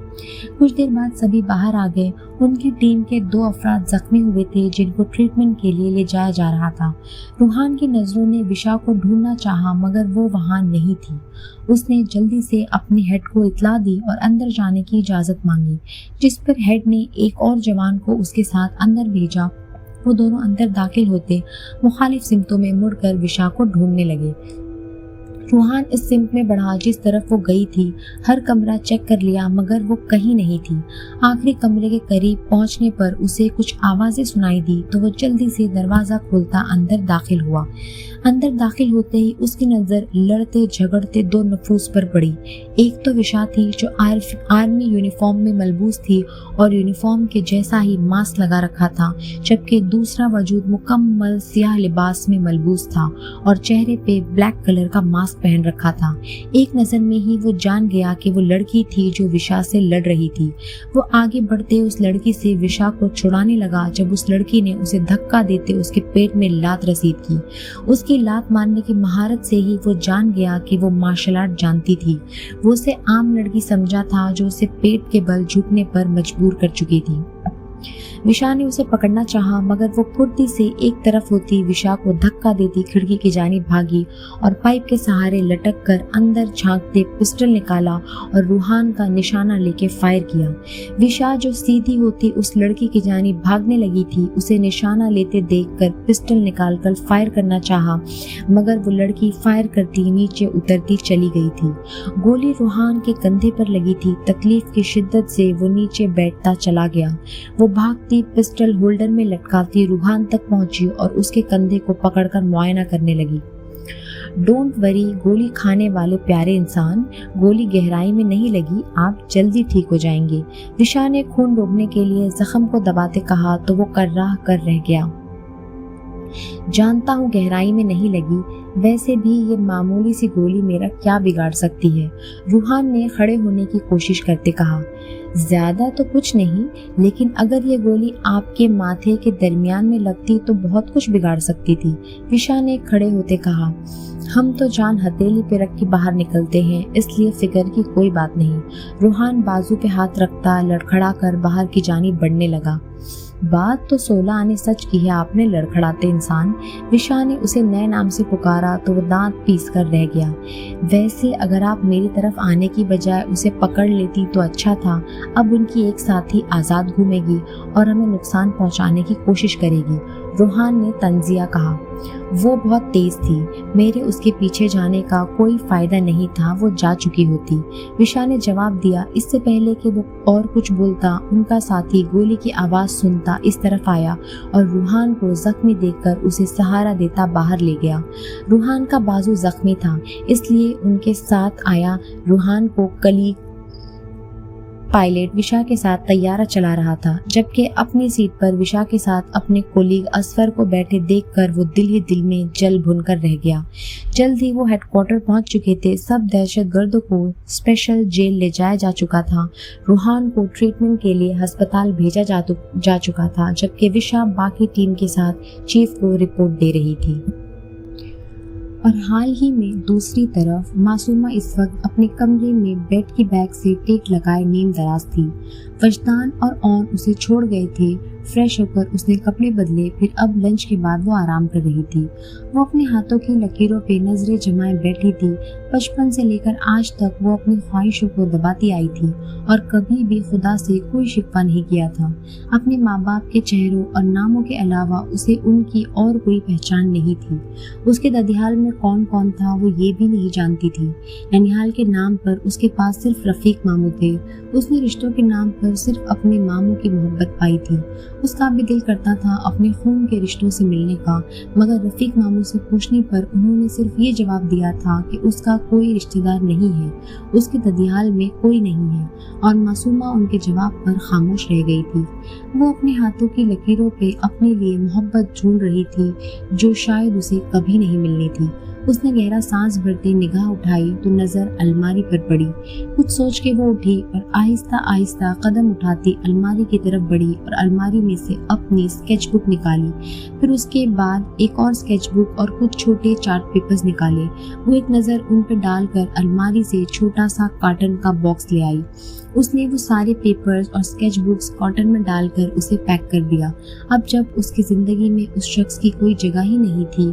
कुछ देर बाद सभी बाहर आ गए। उनकी टीम के 2 अफराद जख्मी हुए थे जिनको ट्रीटमेंट के लिए ले जाया जा रहा था। रूहान की नजरों ने विशा को ढूंढना चाहा मगर वो वहां नहीं थी। उसने जल्दी से अपने हेड को इतला दी और अंदर जाने की इजाजत मांगी, जिस पर हेड ने एक और जवान को उसके साथ अंदर भेजा। वो दोनों अंदर दाखिल होते मुखालिफ सिमतों में मुड़कर विशा को ढूंढने लगे। रूहान इस सिमत में बढ़ा जिस तरफ वो गई थी। हर कमरा चेक कर लिया मगर वो कहीं नहीं थी। आखिरी कमरे के करीब पहुंचने पर उसे कुछ आवाजें सुनाई दी तो वो जल्दी से दरवाजा खोलता अंदर दाखिल हुआ। अंदर दाखिल होते ही उसकी नजर लड़ते झगड़ते 2 नफूस पर पड़ी। एक तो विशा थी जो आर्मी यूनिफॉर्म में मलबूस थी और यूनिफॉर्म के जैसा ही मास्क लगा रखा था, जबकि दूसरा वजूद मुकम्मल सियाह लिबास में मलबूस था और चेहरे पे ब्लैक कलर का मास्क पहन रखा था। एक नजर में ही वो जान गया कि वो लड़की थी जो विशा से लड़ रही थी। वो आगे बढ़ते उस लड़की से विशा को छुड़ाने लगा जब उस लड़की ने उसे धक्का देते उसके पेट में लात रसीद की। उसकी लात मारने की महारत से ही वो जान गया कि वो मार्शल आर्ट जानती थी। वो उसे आम लड़की समझा था जो उसे पेट के बल झुकने पर मजबूर कर चुकी थी। विशा ने उसे पकड़ना चाहा मगर वो फुर्ती से एक तरफ होती विशा को धक्का देती खिड़की की जानिब भागी और पाइप के सहारे लटक कर अंदर झांकते पिस्टल निकाला और रूहान का निशाना लेके फायर किया। विशा जो सीधी होती उस लड़की की जानिब भागने लगी थी, उसे निशाना लेते देखकर पिस्टल निकालकर फायर करना चाहा मगर वो लड़की फायर करती नीचे उतरती चली गई थी। गोली रूहान के कंधे पर लगी थी। तकलीफ की शिद्दत से वो नीचे बैठता चला गया। वो भागती पिस्टल होल्डर में लटकाती रूहान तक पहुंची और उसके कंधे को पकड़कर मुआयना करने लगी। डोंट वरी गोली खाने वाले प्यारे इंसान, गोली गहराई में नहीं लगी, आप जल्दी ठीक हो जाएंगे। विशा ने खून रोकने के लिए जख्म को दबाते कहा तो वो कर्राह कर रह गया। जानता हूँ गहराई में नहीं लगी, वैसे भी ये मामूली सी गोली मेरा क्या बिगाड़ सकती है, रूहान ने खड़े होने की कोशिश करते कहा। ज्यादा तो कुछ नहीं, लेकिन अगर ये गोली आपके माथे के दरमियान में लगती तो बहुत कुछ बिगाड़ सकती थी, विशा ने खड़े होते कहा। हम तो जान हथेली पे रख के बाहर निकलते हैं, इसलिए फिक्र की कोई बात नहीं। रूहान बाजू पे हाथ रखता लड़खड़ा कर बाहर की जानिब बढ़ने लगा। बात तो 16 आने सच की है आपने, लड़खड़ाते इंसान। विशा ने उसे नए नाम से पुकारा तो वो दांत पीस कर रह गया। वैसे अगर आप मेरी तरफ आने की बजाय उसे पकड़ लेती तो अच्छा था। अब उनकी एक साथी आज़ाद घूमेगी और हमें नुकसान पहुंचाने की कोशिश करेगी, रूहान ने तंजिया कहा। वो बहुत तेज थी, मेरे उसके पीछे जाने का कोई फायदा नहीं था, वो जा चुकी होती, विशा ने जवाब दिया। इससे पहले कि वो और कुछ बोलता उनका साथी गोली की आवाज सुनता इस तरफ आया और रूहान को जख्मी देखकर उसे सहारा देता बाहर ले गया। रूहान का बाजू जख्मी था इसलिए उनके साथ आया। रूहान को कलीग पायलट विशा के साथ तैयारा चला रहा था, जबकि अपनी सीट पर विशा के साथ अपने कोलीग असफर को बैठे देखकर वो दिल ही दिल में जल भुनकर रह गया। जल्द ही वो हेडक्वार्टर पहुंच चुके थे। सब दहशतगर्दों को स्पेशल जेल ले जाया जा चुका था। रूहान को ट्रीटमेंट के लिए अस्पताल भेजा जा चुका था, जबकि विशा बाकी टीम के साथ चीफ को रिपोर्ट दे रही थी। और हाल ही में दूसरी तरफ मासूमा इस वक्त अपने कमरे में बेड की बैग से टेक लगाए नींद दराज थी। وجدان اور اون اسے چھوڑ گئے تھے۔ فریش ہو کر اس نے کپڑے بدلے، پھر اب لنچ کے بعد وہ آرام کر رہی تھی۔ وہ اپنے ہاتھوں کی لکیروں پہ نظریں جمائے بیٹھی تھی۔ بچپن سے لے کر آج تک وہ اپنی خواہشوں کو دباتی آئی تھی اور کبھی بھی خدا سے کوئی شکوہ نہیں کیا تھا۔ اپنے ماں باپ کے چہروں اور ناموں کے علاوہ اسے ان کی اور کوئی پہچان نہیں تھی۔ اس کے ددیال میں کون کون تھا وہ یہ بھی نہیں جانتی تھی۔ ننیہال کے نام پر اس کے پاس صرف رفیق ماموں تھے۔ اس نے رشتوں کے نام پر صرف اپنے ماموں کی محبت پائی تھی۔ اس کا بھی دل کرتا تھا اپنے خون کے رشتوں سے ملنے کا، مگر رفیق ماموں سے پوچھنے پر انہوں نے صرف یہ جواب دیا تھا کہ اس کا کوئی رشتہ دار نہیں ہے، اس کے ددیال میں کوئی نہیں ہے، اور معصومہ ان کے جواب پر خاموش رہ گئی تھی۔ وہ اپنے ہاتھوں کی لکیروں پہ اپنے لیے محبت ڈھونڈ رہی تھی جو شاید اسے کبھی نہیں ملنی تھی۔ اس نے گہرا سانس بھرتے نگاہ اٹھائی تو نظر الماری پر پڑی۔ کچھ سوچ کے وہ اٹھی اور آہستہ آہستہ قدم اٹھاتی الماری کی طرف بڑھی اور الماری میں سے اپنی اسکیچ بک نکالی۔ پھر اس کے بعد ایک اور اسکیچ بک اور کچھ چھوٹے چارٹ پیپرز نکالے۔ وہ ایک نظر ان پہ ڈال کر الماری سے چھوٹا سا کاٹن کا باکس لے آئی۔ اس نے وہ سارے پیپرز اور اسکیچ بکس کاٹن میں ڈال کر اسے پیک کر دیا۔ اب جب اس کی زندگی میں اس شخص کی کوئی جگہ ہی نہیں تھی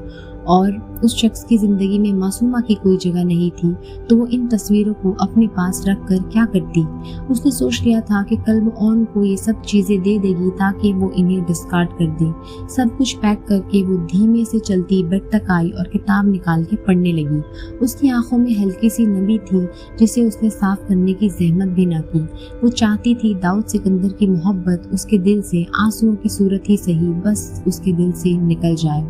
اور اس شخص کی زندگی میں معصومہ کی کوئی جگہ نہیں تھی تو وہ ان تصویروں کو اپنے پاس رکھ کر کیا کرتی؟ اس نے سوچ لیا تھا کہ کل وہ اون کو یہ سب چیزیں دے دے گی تاکہ وہ انہیں ڈسکارڈ کر دے۔ سب کچھ پیک کر کے وہ دھیمے سے چلتی بیڈ تک آئی اور کتاب نکال کے پڑھنے لگی۔ اس کی آنکھوں میں ہلکی سی نمی تھی جسے اس نے صاف کرنے کی زحمت بھی نہ کی۔ وہ چاہتی تھی داؤد سکندر کی محبت اس کے دل سے آنسوؤں کی صورت ہی صحیح بس اس کے دل سے نکل جائے۔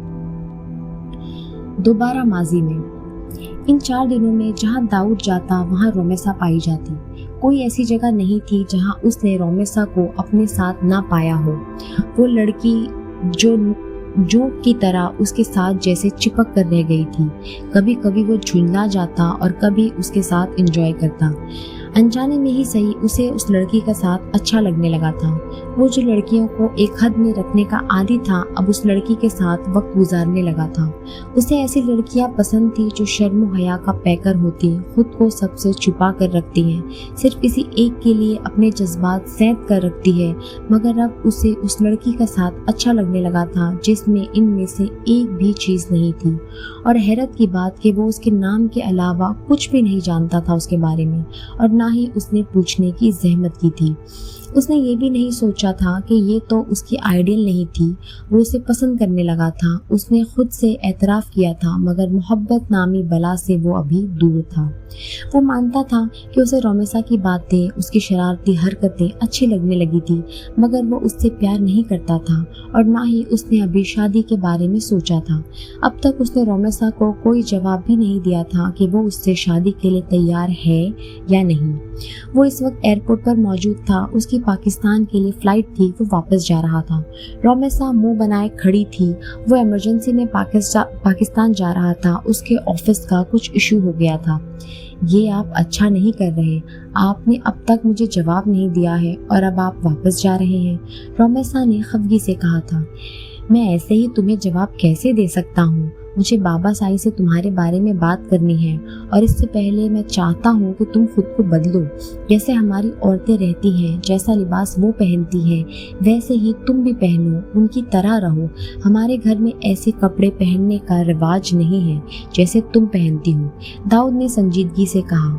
دوبارہ ماضی میں ان 4 دنوں میں جہاں داؤد جاتا وہاں رومیسا پائی جاتی۔ کوئی ایسی جگہ نہیں تھی جہاں اس نے رومیسا کو اپنے ساتھ نہ پایا ہو۔ وہ لڑکی جو کی طرح اس کے ساتھ جیسے چپک کر رہ گئی تھی۔ کبھی کبھی وہ جھنجلا جاتا اور کبھی اس کے ساتھ انجوائے کرتا۔ انجانے میں ہی صحیح اسے اس لڑکی کا ساتھ اچھا لگنے لگا تھا۔ وہ جو لڑکیوں کو ایک حد میں رکھنے کا عادی تھا اب اس لڑکی کے ساتھ وقت گزارنے لگا تھا۔ اسے ایسی لڑکیاں پسند تھی جو شرم و حیا کا پیکر ہوتی، خود کو سب سے چھپا کر رکھتی ہیں، صرف کسی ایک کے لیے اپنے جذبات سینت کر رکھتی ہے۔ مگر اب اسے اس لڑکی کا ساتھ اچھا لگنے لگا تھا جس میں ان میں سے ایک بھی چیز نہیں تھی، اور حیرت کی بات کہ وہ اس کے نام کے علاوہ کچھ بھی نہیں جانتا تھا اس کے بارے میں، اور نہ ہی اس نے پوچھنے کی زحمت کی تھی۔ اس نے یہ بھی نہیں سوچا تھا کہ یہ تو اس کی آئیڈیل نہیں تھی، وہ اسے پسند کرنے لگا تھا۔ اس نے خود سے اعتراف کیا تھا مگر محبت نامی بلا سے وہ ابھی دور تھا۔ وہ مانتا تھا کہ اسے رومیسا کی باتیں، اس کی شرارتی حرکتیں اچھی لگنے لگی تھی، مگر وہ اس سے پیار نہیں کرتا تھا اور نہ ہی اس نے ابھی شادی کے بارے میں سوچا تھا۔ اب تک اس نے رومیسا کو کوئی جواب بھی نہیں دیا تھا کہ وہ اس سے شادی کے لیے تیار ہے یا نہیں۔ وہ اس وقت ایئرپورٹ پر موجود تھا، اس کی پاکستان کے لیے فلائٹ تھی، وہ واپس جا رہا تھا۔ رومیسا منہ بنائے کھڑی تھی، وہ ایمرجنسی میں پاکستان جا رہا تھا، اس کے آفس کا کچھ ایشو ہو گیا تھا۔ یہ آپ اچھا نہیں کر رہے، آپ نے اب تک مجھے جواب نہیں دیا ہے اور اب آپ واپس جا رہے ہیں، رومیسا نے خفگی سے کہا تھا۔ میں ایسے ہی تمہیں جواب کیسے دے سکتا ہوں؟ مجھے بابا سائی سے تمہارے بارے میں بات کرنی ہے، اور اس سے پہلے میں چاہتا ہوں کہ تم خود کو بدلو، جیسے ہماری عورتیں رہتی ہیں، جیسا لباس وہ پہنتی ہیں ویسے ہی تم بھی پہنو، ان کی طرح رہو۔ ہمارے گھر میں ایسے کپڑے پہننے کا رواج نہیں ہے جیسے تم پہنتی ہو، داؤد نے سنجیدگی سے کہا۔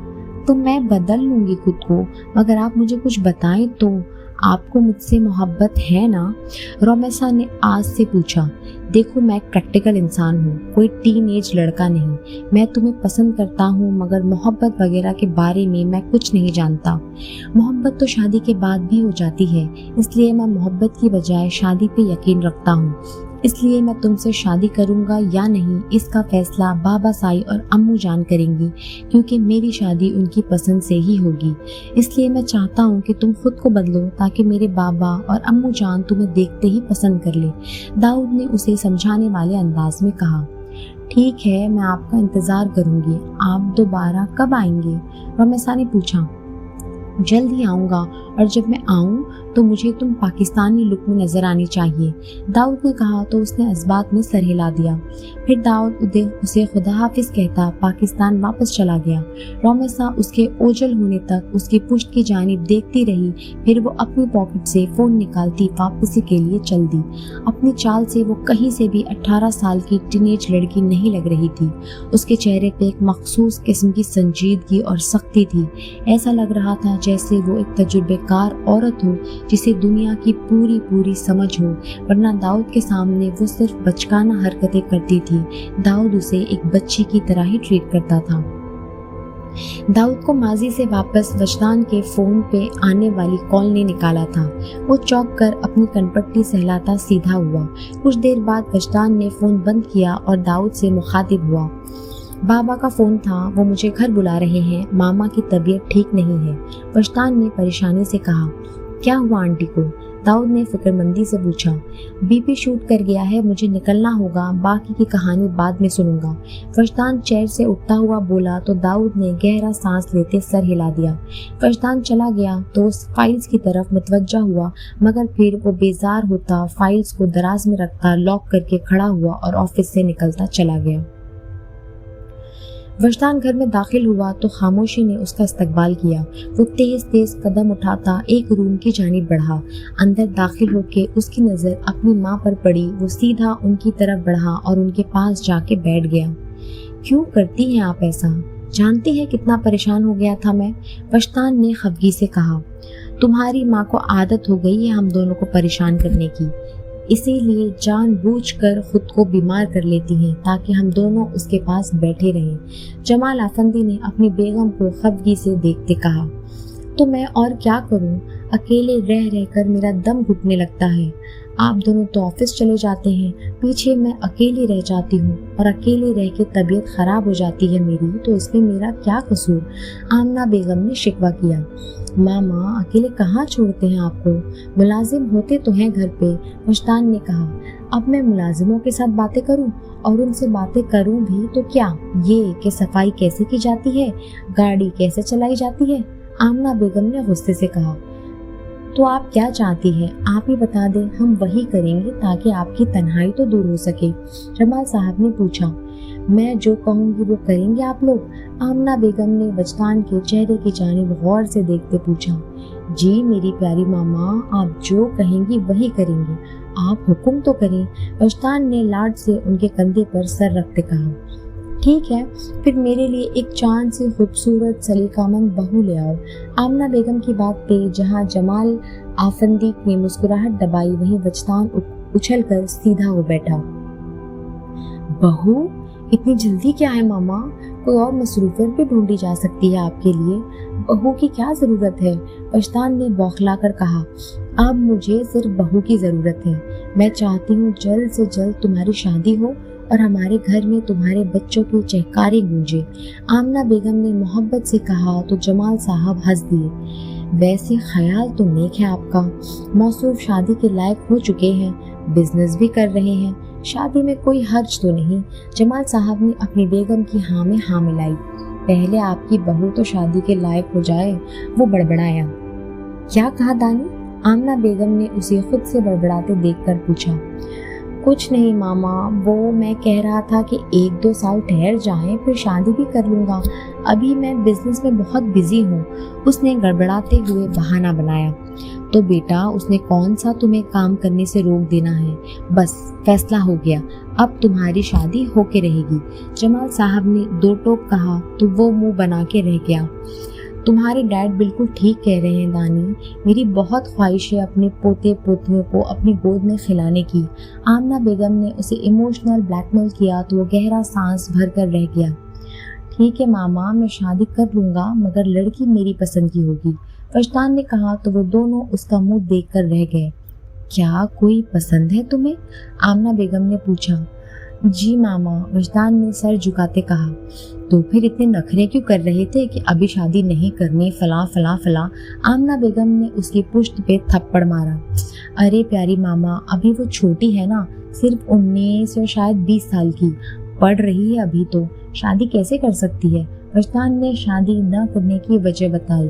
تو میں بدل لوں گی خود کو، مگر آپ مجھے کچھ بتائیں تو، آپ کو مجھ سے محبت ہے نا؟ رومیسا نے آج سے پوچھا۔ دیکھو میں ایک پریکٹیکل انسان ہوں، کوئی ٹین ایج لڑکا نہیں۔ میں تمہیں پسند کرتا ہوں مگر محبت وغیرہ کے بارے میں کچھ نہیں جانتا۔ محبت تو شادی کے بعد بھی ہو جاتی ہے، اس لیے میں محبت کی بجائے شادی پہ یقین رکھتا ہوں۔ اس لیے میں تم سے شادی کروں گا یا نہیں اس کا فیصلہ بابا سائی اور امو جان کریں گی، کیونکہ میری شادی ان کی پسند سے ہی ہوگی۔ اس لیے میں چاہتا ہوں کہ تم خود کو بدلو تاکہ میرے بابا اور امو جان تمہیں دیکھتے ہی پسند کر لیں، داؤد نے اسے سمجھانے والے انداز میں کہا۔ ٹھیک ہے، میں آپ کا انتظار کروں گی۔ آپ دوبارہ کب آئیں گے؟ رومیسا نے پوچھا۔ جلد ہی آؤں گا، और जब मैं आऊँ तो मुझे तुम पाकिस्तानी लुक में नजर आनी चाहिए। दाऊद ने कहा तो उसने इस बात में सर हिला दिया। फिर दाऊद उसे खुदा हाफिज कहता पाकिस्तान वापस चला गया। रोमेसा उसके ओझल होने तक उसकी पुश्त की जानिब देखती रही। फिर वो अपनी पॉकेट से फोन निकालती वापसी के लिए चल दी। अपनी चाल से वो कहीं से भी 18 साल की टीनेज लड़की नहीं लग रही थी। उसके चेहरे पे एक मखसूस किस्म की संजीदगी और सख्ती थी। ऐसा लग रहा था जैसे वो एक तजुर्बेकार औरत हो जिसे दुनिया की पूरी समझ हो, वरना दाऊद के सामने वो सिर्फ बचकाना हरकतें करती थी। दाऊद उसे एक बच्ची की तरह ही ट्रीट करता था। दाऊद को माजी से वापस वजदान के फोन पे आने वाली कॉल ने निकाला था। वो चौंक कर अपनी कनपट्टी सहलाता सीधा हुआ। कुछ देर बाद वजदान ने फोन बंद किया और दाऊद से मुखातिब हुआ। बाबा का फोन था, वो मुझे घर बुला रहे हैं, मामा की तबीयत ठीक नहीं है। वजदान ने परेशानी से कहा। क्या हुआ आंटी को? दाऊद ने फिक्रमंदी से पूछा। बीपी शूट कर गया है, मुझे निकलना होगा, बाकी की कहानी बाद में सुनूंगा। वजदान चेयर से उठता हुआ बोला तो दाऊद ने गहरा सांस लेते सर हिला दिया। वजदान चला गया तो उस फाइल्स की तरफ मुतवज्जा हुआ, मगर फिर वो बेजार होता फाइल्स को दराज में रखता लॉक करके खड़ा हुआ और ऑफिस से निकलता चला गया। वजदान घर में दाखिल हुआ तो खामोशी ने उसका इस्तकबाल किया। वो तेज कदम उठाता एक रूम की जानिब बढ़ा। अंदर दाखिल होके उसकी नज़र अपनी माँ पर पड़ी। वो सीधा उनकी तरफ बढ़ा और उनके पास जाके बैठ गया। क्यों करती हैं आप ऐसा? जानती है कितना परेशान हो गया था मैं? वजदान ने खफगी से कहा। तुम्हारी माँ को आदत हो गई है हम दोनों को परेशान करने की, इसीलिए जानबूझकर खुद को बीमार कर लेती हैं ताकि हम दोनों उसके पास बैठे रहें। जमाल आफंदी ने अपनी बेगम को खफगी से देखते कहा। तो मैं और क्या करूं? अकेले रह रहकर मेरा दम घुटने लगता है। आप दोनों तो ऑफिस चले जाते हैं, पीछे मैं अकेली रह जाती हूँ और अकेले रह के तबीयत खराब हो जाती है मेरी, तो इसमें मेरा क्या कसूर? आमना बेगम ने शिकवा किया। मामा अकेले कहाँ छोड़ते हैं आपको? मुलाजिम होते तो हैं घर पे। वजदान ने कहा। अब मैं मुलाजिमों के साथ बातें करूं और उनसे बातें करूं भी तो क्या, ये कि सफाई कैसे की जाती है, गाड़ी कैसे चलाई जाती है? आमना बेगम ने गुस्से से कहा। तो आप क्या चाहती हैं? आप ही बता दें, हम वही करेंगे ताकि आपकी तन्हाई तो दूर हो सके। जमाल साहब ने पूछा। मैं जो कहूँगी वो करेंगे आप लोग? आमना बेगम ने वजदान के चेहरे की जानिब गौर से देखते पूछा। जी मेरी प्यारी मामा, आप जो कहेंगी वही करेंगे, आप हुक्म तो करें। वजदान ने लाड से उनके कंधे पर सर रखते कहा। ठीक है, फिर मेरे लिए एक चांद से खूबसूरत सलीकामंद बहू ले आओ। आमना बेगम की बात पे जहाँ जमाल आफंदी ने मुस्कुराहट दबाई, वहीं वजदान उछल कर सीधा हो बैठा। बहू? इतनी जल्दी क्या है मामा? कोई और मसरूफियत भी ढूंढी जा सकती है आपके लिए, बहू की क्या जरूरत है? वजदान ने बौखला कर कहा। अब मुझे सिर्फ बहू की जरूरत है। मैं चाहती हूँ जल्द से जल्द तुम्हारी शादी हो और हमारे घर में तुम्हारे बच्चों की चहकारे गूंजे। आमना बेगम ने मोहब्बत से कहा तो जमाल साहब हंस दिए। वैसे ख्याल तो नेक है आपका। मौसूफ शादी के लायक हो चुके हैं, बिजनेस भी कर रहे हैं, शादी में कोई हर्ज तो नहीं। जमाल साहब ने अपनी बेगम की हाँ में हाँ मिलाई। पहले आपकी बहू तो शादी के लायक हो जाए। वो बड़बड़ाया। क्या कहा दानी? आमना बेगम ने उसे खुद से बड़बड़ाते देखकर पूछा। कुछ नहीं मामा, वो मैं कह रहा था कि 1-2 साल ठहर जाएं, फिर शादी भी कर लूँगा। अभी मैं बिजनेस में बहुत बिजी हूँ। उसने गड़बड़ाते हुए बहाना बनाया। तो बेटा, उसने कौन सा तुम्हें काम करने से रोक देना है? बस फैसला हो गया, अब तुम्हारी शादी होके रहेगी। जमाल साहब ने 2 टोक कहा तो वो मुंह बना के रह गया। तुम्हारे डैड बिल्कुल ठीक कह रहे हैं दानी, मेरी बहुत ख्वाहिश है अपने पोते पोतियों को अपनी गोद में खिलाने की। आमना बेगम ने उसे इमोशनल ब्लैकमेल किया तो वो गहरा सांस भर कर रह गया। ठीक है मामा, मैं शादी कर लूँगा, मगर लड़की मेरी पसंद की होगी। वजदान ने कहा तो वो दोनों उसका मुंह देख कर रह गए। क्या कोई पसंद है तुम्हें? आमना बेगम ने पूछा। जी मामा, वजदान ने सर झुकाते कहा। तो फिर इतने नखरे क्यों कर रहे थे कि अभी शादी नहीं करनी, फला फला फला? आमना बेगम ने उसकी पुश्त पे थप्पड़ मारा। अरे प्यारी मामा, अभी वो छोटी है ना, सिर्फ 19 या शायद 20 साल की, पढ़ रही है अभी तो, शादी कैसे कर सकती है? वजदान ने शादी न करने की वजह बताई।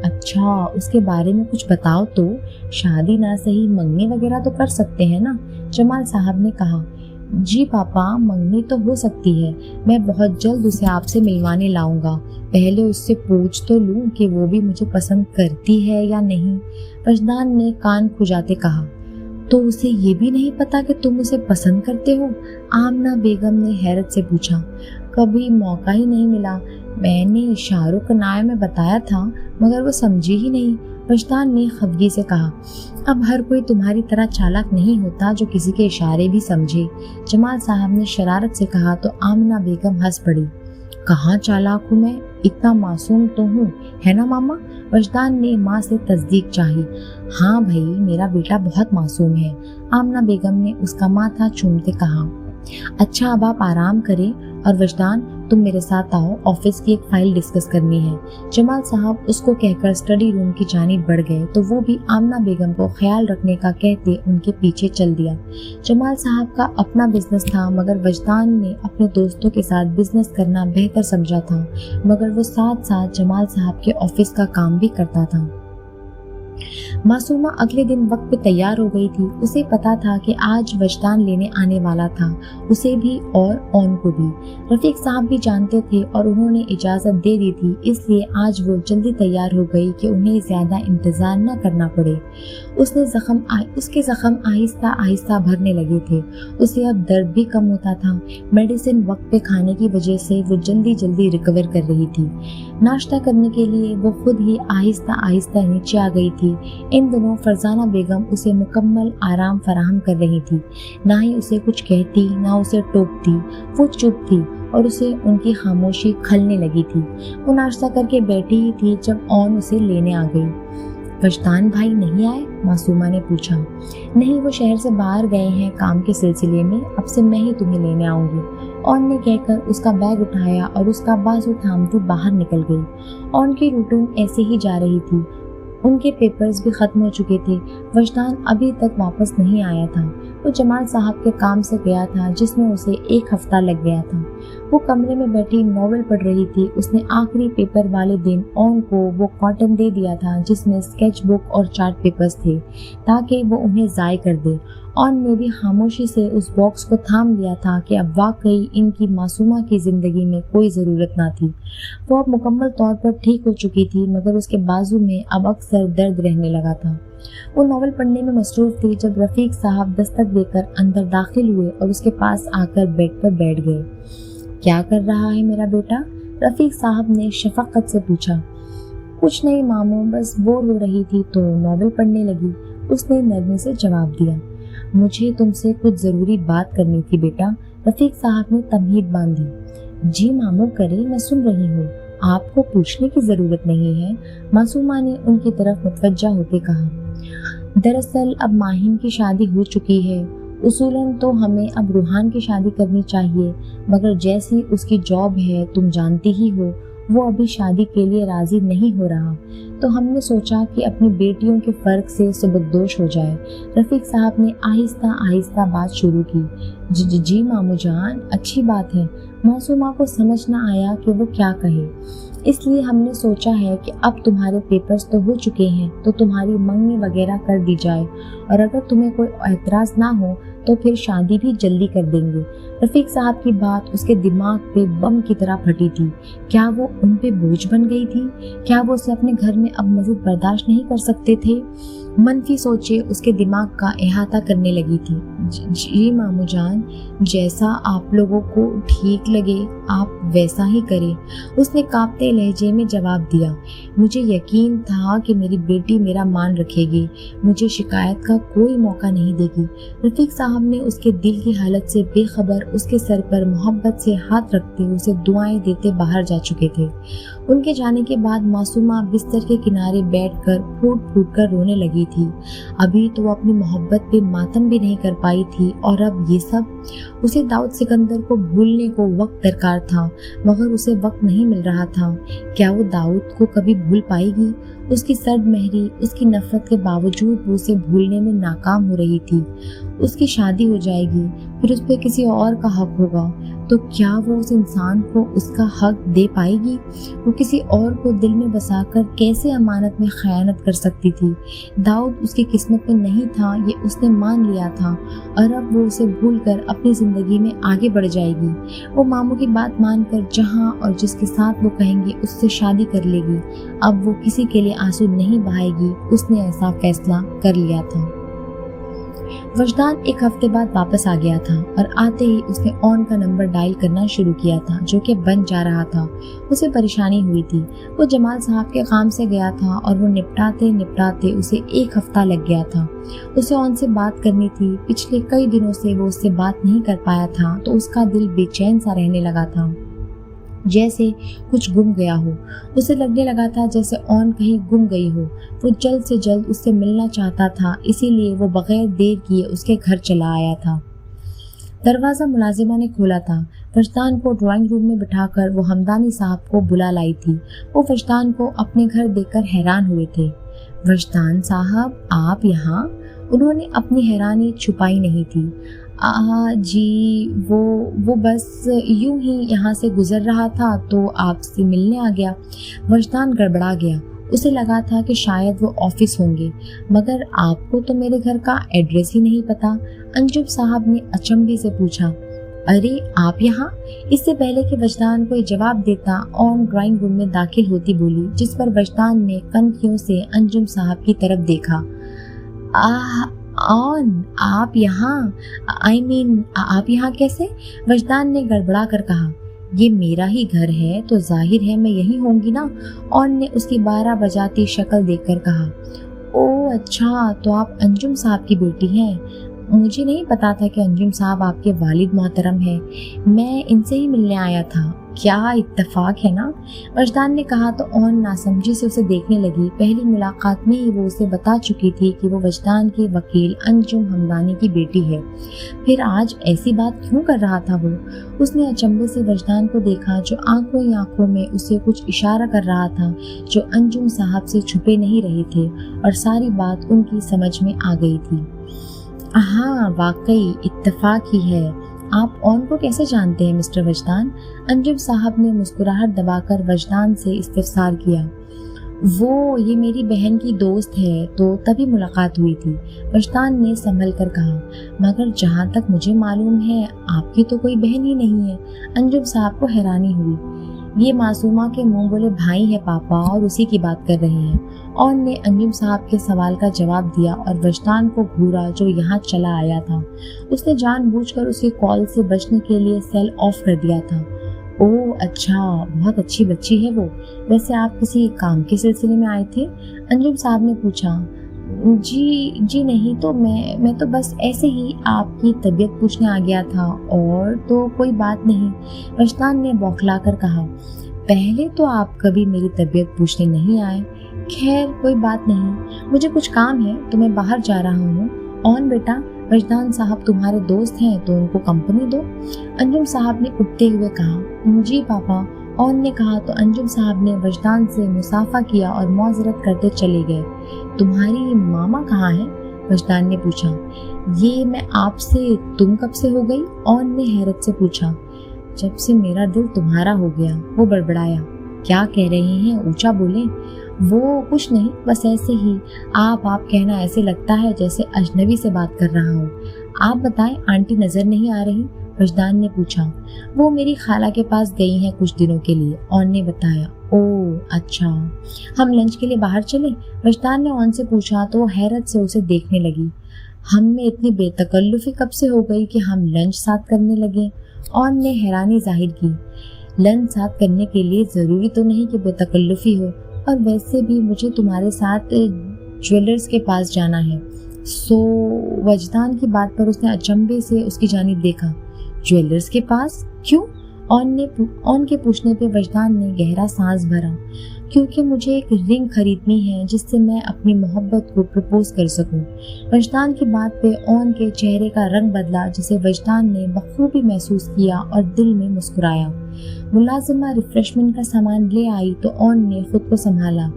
अच्छा, उसके बारे में कुछ बताओ तो। शादी ना सही मंगनी वगैरह तो कर सकते हैं ना? जमाल साहब ने कहा। जी पापा, मंगनी तो हो सकती है। मैं बहुत जल्द उसे आपसे मिलवाने लाऊंगा। पहले उससे पूछ तो लूं कि वो भी मुझे पसंद करती है या नहीं। वजदान ने कान खुजाते कहा। तो उसे ये भी नहीं पता कि तुम उसे पसंद करते हो? आमना बेगम ने हैरत से पूछा। कभी मौका ही नहीं मिला। मैंने इशारों कनाए में बताया था, मगर वो समझी ही नहीं। वजदान ने खफगी से कहा। अब हर कोई तुम्हारी तरह चालाक नहीं होता जो किसी के इशारे भी समझे। जमाल साहब ने शरारत से कहा तो आमना बेगम हंस पड़ी। कहाँ चालाक हूँ मैं, इतना मासूम तो हूँ, है ना मामा? वजदान ने माँ से तस्दीक चाही। हाँ भाई, मेरा बेटा बहुत मासूम है, आमना बेगम ने उसका माथा चूमते कहा। अच्छा, अब आप आराम करें और वजदान, तुम मेरे साथ आओ, ऑफिस की एक फाइल डिस्कस करनी है। जमाल साहब उसको कहकर स्टडी रूम की जानिब बढ़ गए तो वो भी आमना बेगम को ख्याल रखने का कहते उनके पीछे चल दिया। जमाल साहब का अपना बिजनेस था, मगर वजदान ने अपने दोस्तों के साथ बिजनेस करना बेहतर समझा था, मगर वो साथ साथ जमाल साहब के ऑफिस का काम भी करता था। मासूमा अगले दिन वक्त पे तैयार हो गई थी। उसे पता था कि आज वजदान लेने आने वाला था, उसे भी और ऑन को भी। रफीक साहब भी जानते थे और उन्होंने इजाज़त दे दी थी, इसलिए आज वो जल्दी तैयार हो गई कि उन्हें ज़्यादा इंतज़ार न करना पड़े। उसके ज़ख्म आहिस्ता आहिस्ता भरने लगे थे। उसे अब दर्द भी कम होता था। मेडिसिन वक्त पे खाने की वजह से वो जल्दी जल्दी रिकवर कर रही थी। नाश्ता करने के लिए वो खुद ही आहिस्ता आहिस्ता नीचे आ गई थी। इन दिनों फरजाना बेगम उसे मुकम्मल आराम फराहम कर रही थी। ना ही उसे कुछ कहती, ना उसे टोकती। वो चुप थी और उसे उनकी खामोशी खलने लगी थी। वो नाश्ता करके बैठी ही थी जब ऑन उसे लेने आ गई। वजदान भाई नहीं आए? मासूमा ने पूछा। नहीं, वो शहर से बाहर गए हैं काम के सिलसिले में, अब से मैं ही तुम्हें लेने आऊंगी। ऑन ने कहकर उसका बैग उठाया और उसका बाजू थामती बाहर निकल गई। ऑन की रूटीन ऐसे ही जा रही थी। उनके पेपर्स भी खत्म हो चुके थे। वजदान अभी तक वापस नहीं आया था। वो जमाल साहब के काम से गया था जिसमें उसे 1 हफ्ता लग गया था। वो कमरे में बैठी नॉवेल पढ़ रही थी। उसने आखिरी पेपर वाले दिन ऑन को वो कॉटन दे दिया था जिसमें स्केच बुक और चार्ट पेपर्स थे, ताकि वो उन्हें ज़ाय कर दे। ऑन ने भी खामोशी से उस बॉक्स को थाम लिया था कि अब वाकई इनकी मासूमा की ज़िंदगी में कोई ज़रूरत ना थी। वो अब मुकम्मल तौर पर ठीक हो चुकी थी, मगर उसके बाजू में अब अक्सर दर्द रहने लगा था। वो नॉवल पढ़ने में मसरूफ थी जब रफ़ीक साहब दस्तक देकर अंदर दाखिल हुए और उसके पास आकर बेड पर बैठ गए। क्या कर रहा है मेरा बेटा? रफ़ीक साहब ने शफकत से पूछा। कुछ नहीं मामू, बस बोर हो रही थी तो नॉवल पढ़ने लगी, उसने नरमी से जवाब दिया। मुझे तुमसे कुछ ज़रूरी बात करनी थी बेटा, रफ़ीक साहब ने तमहीद बांधी। जी मामू करे, मैं सुन रही हूँ, आपको पूछने की ज़रूरत नहीं है, मासूमा ने उनकी तरफ मुतवज्जा होते कहा। दरअसल अब माहिन की शादी हो चुकी है। उसूलन तो हमें अब रूहान की शादी करनी चाहिए, मगर जैसी उसकी जॉब है तुम जानती ही हो, वो अभी शादी के लिए राज़ी नहीं हो रहा, तो हमने सोचा कि अपनी बेटियों के फ़र्क से सुबकदोश हो जाए। रफ़ीक साहब ने आहिस्ता आहिस्ता बात शुरू की। जी मामू जान, अच्छी बात है। मासूमा को समझ न आया कि वो क्या कहे, इसलिए हमने सोचा है कि अब तुम्हारे पेपर्स तो हो चुके हैं तो तुम्हारी मंगनी वगैरह कर दी जाए, और अगर तुम्हें कोई एतराज़ ना हो तो फिर शादी भी जल्दी कर देंगे। रफ़ीक साहब की बात उसके दिमाग पे बम की तरह फटी थी। क्या वो उन पे बोझ बन गई थी? क्या वो उसे अपने घर में अब मज़ीद बर्दाश्त नहीं कर सकते थे? मनफी सोचे उसके दिमाग का अहाता करने लगी थी। जी मामू जान, जैसा आप लोगों को ठीक लगे आप वैसा ही करें, उसने कांपते लहजे में जवाब दिया। मुझे यकीन था कि मेरी बेटी मेरा मान रखेगी, मुझे शिकायत का कोई मौका नहीं देगी। रफ़ीक साहब ने उसके दिल की हालत से बेखबर उसके सर पर मोहब्बत से हाथ रखते उसे दुआएं देते बाहर जा चुके थे। उनके जाने के बाद मासूमा बिस्तर के किनारे बैठकर फूट फूट कर रोने लगी थी। अभी तो वो अपनी मोहब्बत पे मातम भी नहीं कर पाई थी, और अब ये सब। उसे दाऊद सिकंदर को भूलने को वक्त दरकार था, मगर उसे वक्त नहीं मिल रहा था। क्या वो दाऊद को कभी भूल पाएगी? اس کی سرد مہری اس کی نفرت کے باوجود وہ اسے بھولنے میں ناکام ہو رہی تھی۔ اس کی شادی ہو جائے گی، پھر اس پہ کسی اور کا حق ہوگا، تو کیا وہ اس انسان کو اس کا حق دے پائے گی؟ وہ کسی اور کو دل میں بسا کر کیسے امانت میں خیانت کر سکتی تھی؟ داؤد اس کی قسمت میں نہیں تھا، یہ اس نے مان لیا تھا، اور اب وہ اسے بھول کر اپنی زندگی میں آگے بڑھ جائے گی۔ وہ ماموں کی بات مان کر جہاں اور جس کے ساتھ وہ کہیں گے اس سے شادی کر لے گی۔ اب وہ کسی کے لیے آنسو نہیں بہائے گی، اس نے ایسا فیصلہ کر لیا تھا۔ وجدان ایک ہفتے بعد واپس آ گیا تھا اور آتے ہی اس نے آن کا نمبر ڈائل کرنا شروع کیا تھا جو کہ بند جا رہا تھا۔ اسے پریشانی ہوئی تھی۔ وہ جمال صاحب کے کام سے گیا تھا اور وہ نپٹاتے اسے ایک ہفتہ لگ گیا تھا۔ اسے آن سے بات کرنی تھی، پچھلے کئی دنوں سے وہ اس سے بات نہیں کر پایا تھا تو اس کا دل بے چین سا رہنے لگا تھا، جیسے کچھ گم گیا ہو۔ اسے لگنے لگا تھا جیسے آن کہیں گم گئی ہو۔ وہ جلد سے جلد اس سے ملنا چاہتا تھا، اسی لیے وہ بغیر دیر کیے اس کے گھر چلا آیا تھا۔ دروازہ ملازمہ نے کھولا تھا۔ وجدان کو ڈرائنگ روم میں بٹھا کر وہ ہمدانی صاحب کو بلا لائی تھی۔ وہ وجدان کو اپنے گھر دیکھ کر حیران ہوئے تھے۔ وجدان صاحب، آپ یہاں؟ انہوں نے اپنی حیرانی چھپائی نہیں تھی۔ جی وہ بس یوں ہی یہاں سے گزر رہا تھا تو آپ سے ملنے آ گیا۔ وجدان گڑبڑا گیا۔ اسے لگا تھا کہ شاید وہ آفس ہوں گے، مگر آپ کو تو میرے گھر کا ایڈریس ہی نہیں پتا۔ انجم صاحب نے اچنبھے سے پوچھا، ارے آپ یہاں؟ اس سے پہلے کہ وجدان کوئی جواب دیتا، آن ڈرائنگ روم میں داخل ہوتی بولی، جس پر وجدان نے کنکھیوں سے انجم صاحب کی طرف دیکھا۔ آن، آپ یہاں؟ آپ یہاں کیسے؟ وجدان نے گڑبڑا کر کہا، یہ میرا ہی گھر ہے تو ظاہر ہے میں یہی ہوں گی نا۔ آن نے اس کی 12 بجاتی شکل دیکھ کر کہا، او اچھا، تو آپ انجم صاحب کی بیٹی ہیں۔ مجھے نہیں پتا تھا کہ انجم صاحب آپ کے والد محترم ہیں، میں ان سے ہی ملنے آیا تھا۔ کیا اتفاق ہے نا؟ وجدان نے کہا تو آن ناسمجھی سے اسے دیکھنے لگی۔ پہلی ملاقات میں ہی وہ اسے بتا چکی تھی کہ وہ وجدان کے وکیل انجم ہمدانی کی بیٹی ہے، پھر آج ایسی بات کیوں کر رہا تھا وہ؟ اس نے اچنبھے سے وجدان کو دیکھا جو آنکھوں ہی آنکھوں میں اسے کچھ اشارہ کر رہا تھا جو انجم صاحب سے چھپے نہیں رہے تھے، اور ساری بات ان کی سمجھ میں آ گئی تھی۔ ہاں واقعی اتفاق ہی ہے۔ آپ آن کو کیسے جانتے ہیں مسٹر وجدان؟ انجم صاحب نے مسکراہٹ دبا کر وجدان سے استفسار کیا۔ یہ میری بہن کی دوست ہے تو تبھی ملاقات ہوئی تھی، وجدان نے سنبھل کر کہا، مگر جہاں تک مجھے معلوم ہے آپ کی تو کوئی بہن ہی نہیں ہے۔ انجم صاحب کو حیرانی ہوئی۔ یہ معصومہ کے منہ بولے بھائی ہے پاپا، اور اسی کی بات کر رہے ہیں۔ آن نے انجم صاحب کے سوال کا جواب دیا اور وجدان کو گھورا جو یہاں چلا آیا تھا۔ اس نے جان بوجھ کر اس کی کال سے بچنے کے لیے سیل آف کر دیا تھا۔ اوہ اچھا، بہت اچھی بچی ہے وہ۔ ویسے آپ کسی کام کے سلسلے میں آئے تھے؟ انجم صاحب نے پوچھا۔ جی نہیں، تو میں تو بس ایسے ہی آپ کی طبیعت پوچھنے آ گیا تھا، اور تو کوئی بات نہیں، وجدان نے بوکھلا کر کہا۔ پہلے تو آپ کبھی میری طبیعت پوچھنے نہیں آئے۔ خیر کوئی بات نہیں، مجھے کچھ کام ہے تو میں باہر جا رہا ہوں۔ آن بیٹا، وجدان صاحب تمہارے دوست ہیں تو ان کو کمپنی دو، انجم صاحب نے اٹھتے ہوئے کہا۔ جی پاپا، آن نے کہا تو انجم صاحب نے وجدان سے مصافحہ کیا اور معذرت کرتے چلے گئے۔ تمہاری ماما کہاں ہیں؟ وجدان نے پوچھا۔ یہ میں آپ سے تم کب سے ہو گئی؟ آن نے حیرت سے پوچھا۔ جب سے میرا دل تمہارا ہو گیا، وہ بڑبڑایا۔ کیا کہہ رہے ہیں؟ اونچا بولیں۔ وہ کچھ نہیں، بس ایسے ہی۔ آپ کہنا ایسے لگتا ہے جیسے اجنبی سے بات کر رہا ہوں۔ آپ بتائیں، آنٹی نظر نہیں آ رہی؟ وجدان نے پوچھا۔ وہ میری خالہ کے پاس گئی ہیں کچھ دنوں کے لیے، آن نے بتایا۔ اوہ اچھا، ہم لنچ کے لیے باہر چلیں؟ وجدان نے آن سے پوچھا تو وہ حیرت سے اسے دیکھنے لگی۔ ہم میں اتنی بے تکلفی کب سے ہو گئی کہ ہم لنچ ساتھ کرنے لگے؟ آن نے حیرانی ظاہر کی۔ لنچ ساتھ کرنے کے لیے ضروری تو نہیں کہ بے تکلفی ہو، اور ویسے بھی مجھے تمہارے ساتھ جویلرز کے پاس جانا ہے۔ وجدان کی بات پر اس نے اچنبھے سے اس کی جانب دیکھا۔ جویلرز کے پاس؟ کیوں؟ آن کے پوچھنے پہ وجدان نے گہرا سانس بھرا۔ کیونکہ مجھے ایک رنگ خریدنی ہے جس سے میں اپنی محبت کو پرپوز کر سکوں۔ وجدان کی بات پہ آن کے چہرے کا رنگ بدلا، جسے وجدان نے بخوبی محسوس کیا اور دل میں مسکرایا۔ ملازمہ ریفریشمنٹ کا سامان لے آئی تو آن نے خود کو سنبھالا۔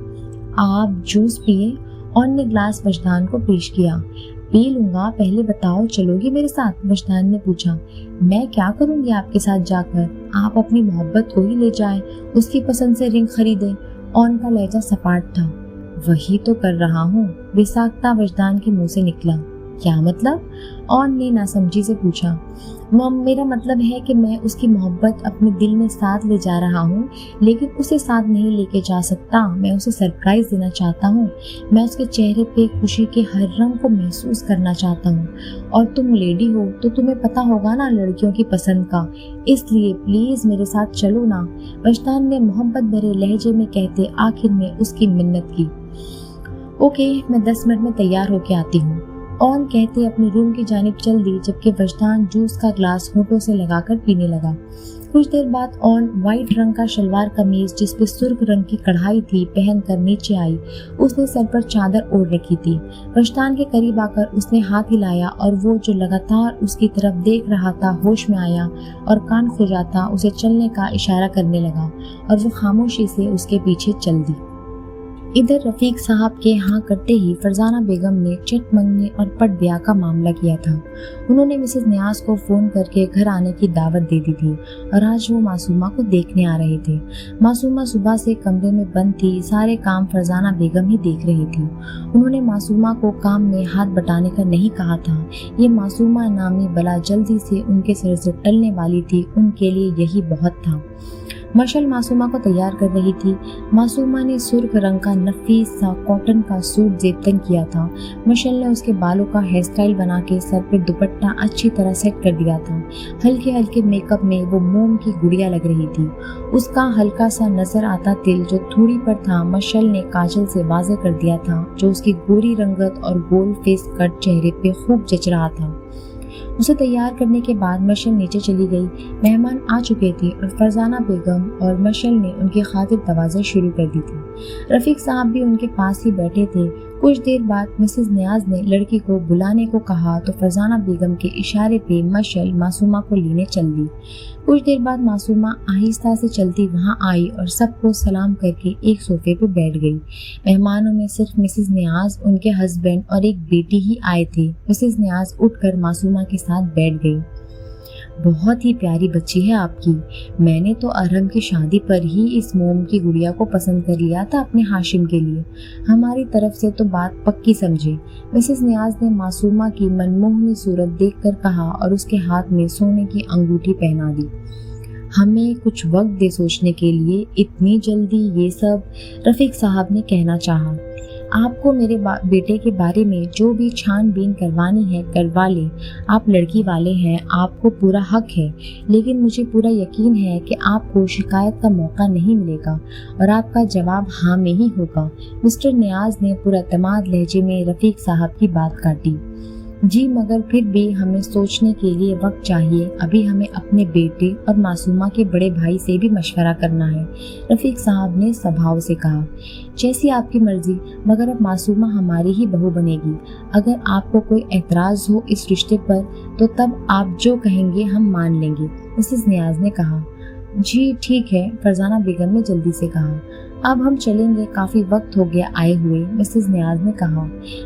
आप जूस पिए। ऑन ने ग्लास वजदान को पेश किया। पी लूंगा, पहले बताओ चलोगी मेरे साथ? वजदान ने पूछा। मैं क्या करूंगी आपके साथ जाकर? आप अपनी मोहब्बत को ही ले जाएं, उसकी पसंद से रिंग खरीदें। ऑन का लहजा सपाट था। वही तो कर रहा हूँ, बेसाख्ता वजदान के मुंह से निकला। क्या मतलब? ऑन ने नासमझी से पूछा। मेरा मतलब है कि मैं उसकी मोहब्बत अपने दिल में साथ ले जा रहा हूँ, लेकिन उसे साथ नहीं लेके जा सकता। मैं उसे सरप्राइज देना चाहता हूँ। मैं उसके चेहरे पे खुशी के हर रंग को महसूस करना चाहता हूँ। और तुम लेडी हो तो तुम्हें पता होगा ना लड़कियों की पसंद का, इसलिए प्लीज मेरे साथ चलो ना। वजदान ने मोहब्बत भरे लहजे में कहते आखिर में उसकी मिन्नत की। ओके, मैं 10 मिनट में तैयार होके आती हूँ। ऑन कहते अपने रूम की जानिब चल दी, जबकि वजदान जूस का ग्लास होठों से लगाकर पीने लगा। कुछ देर बाद ऑन व्हाइट रंग का शलवार कमीज जिसपे सुर्ख रंग की कढ़ाई थी पहनकर नीचे आई। उसने सर पर चादर ओढ़ रखी थी। वजदान के करीब आकर उसने हाथ हिलाया और वो जो लगातार उसकी तरफ देख रहा था होश में आया और कान खुजाता उसे चलने का इशारा करने लगा और वो खामोशी से उसके पीछे चल दी। इधर रफीक साहब के हाँ करते ही फरजाना बेगम ने चिट मंगने और पट ब्याह का मामला किया था। उन्होंने मिसेस नियाज को फोन करके घर आने की दावत दे दी थी और आज वो मासूमा को देखने आ रहे थे। मासूमा सुबह से कमरे में बंद थी, सारे काम फरजाना बेगम ही देख रही थी। उन्होंने मासूमा को काम में हाथ बटाने का नहीं कहा था। ये मासूमा नामी बला जल्दी से उनके सिर से टलने वाली थी, उनके लिए यही बहुत था। मशल मासूमा को तैयार कर रही थी। मासूमा ने सुर्ख रंग का नफीस सा कॉटन का सूट जेबतन किया था। मशल ने उसके बालों का हेयर स्टाइल बना के सर पर दुपट्टा अच्छी तरह सेट कर दिया था। हल्के हल्के मेकअप में वो मोम की गुड़िया लग रही थी। उसका हल्का सा नजर आता तिल जो थूड़ी पर था मशल ने काजल से वाज़ेह कर दिया था, जो उसकी गोरी रंगत और गोल फेस कट चेहरे पे खूब जच रहा था। उसे तैयार करने के बाद मशल नीचे चली गई। मेहमान आ चुके थे और फरजाना बेगम और मशल ने उनकी खातिर तवाज़े शुरू कर दी थी। रफीक साहब भी उनके पास ही बैठे थे। कुछ देर बाद मिसेस नियाज ने लड़की को बुलाने को कहा तो फरजाना बेगम के इशारे पे मशल मासूमा को लेने चल दी। कुछ देर बाद मासूमा आहिस्ता से चलती वहां आई और सबको सलाम करके एक सोफे पे बैठ गई। मेहमानों में सिर्फ मिसेस नियाज, उनके हस्बैंड और एक बेटी ही आए थे। मिसेस नियाज उठकर मासूमा के साथ बैठ गई। बहुत ही प्यारी बच्ची है आपकी। मैंने तो अरहम की शादी पर ही इस मोम की गुड़िया को पसंद कर लिया था अपने हाशिम के लिए। हमारी तरफ से तो बात पक्की समझे। मिसेस नियाज ने मासूमा की मनमोहनी सूरत देखकर कहा और उसके हाथ में सोने की अंगूठी पहना दी। हमें कुछ वक्त दे सोचने के लिए, इतनी जल्दी ये सब? रफीक साहब ने कहना चाहा। आपको मेरे बेटे के बारे में जो भी छानबीन करवानी है करवा ले। आप लड़की वाले हैं, आपको पूरा हक है, लेकिन मुझे पूरा यकीन है कि आपको शिकायत का मौका नहीं मिलेगा और आपका जवाब हाँ में ही होगा। मिस्टर नियाज ने पुरएतमाद लहजे में रफीक साहब की बात काटी। जी, मगर फिर भी हमें सोचने के लिए वक्त चाहिए। अभी हमें अपने बेटे और मासूमा के बड़े भाई से भी मशवरा करना है, रफीक साहब ने स्वभाव से कहा। जैसी आपकी मर्जी, मगर अब मासूमा हमारी ही बहू बनेगी। अगर आपको कोई एतराज हो इस रिश्ते पर तो तब आप जो कहेंगे हम मान लेंगे, मिसेस नियाज ने कहा। जी ठीक है, फरजाना बेगम ने जल्दी से कहा। अब हम चलेंगे, काफी वक्त हो गया आए हुए, मिसेस नियाज ने कहा।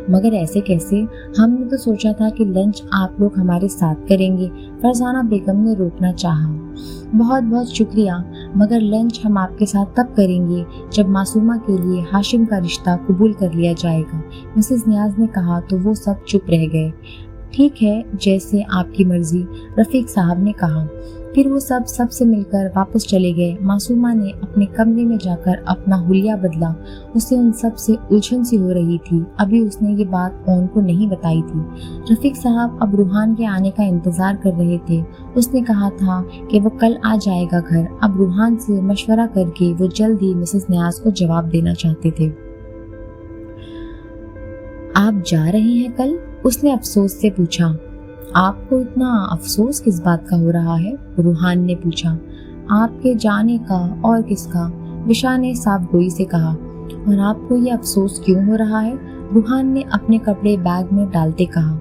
मगर ऐसे कैसे? हमने तो सोचा था कि लंच आप लोग हमारे साथ करेंगे, फरजाना बेगम ने रोकना चाहा। बहुत बहुत शुक्रिया, मगर लंच हम आपके साथ तब करेंगे जब मासूमा के लिए हाशिम का रिश्ता कबूल कर लिया जाएगा, मिसेस नियाज ने कहा। तो वो सब चुप रह गए। ठीक है, जैसे आपकी मर्जी, रफीक साहब ने कहा। फिर वो सबसे मिलकर वापस चले गए। मासूमा ने अपने कमरे में जाकर अपना हुलिया बदला। उसे उन सब से उलझन सी हो रही थी। अभी उसने ये बात ऑन को नहीं बताई थी। रफीक साहब अब रूहान के आने का इंतजार कर रहे थे। उसने कहा था कि वो कल आ जाएगा घर। अब रूहान से मशवरा करके वो जल्द ही मिसेस नियाज को जवाब देना चाहते थे। आप जा रहे हैं कल? उसने अफसोस से पूछा। आपको इतना अफसोस किस बात का हो रहा है? रूहान ने पूछा। आपके जाने का और किसका, विशा ने साफ गोई से कहा। और आपको ये अफसोस क्यों हो रहा है? रूहान ने अपने कपड़े बैग में डालते कहा।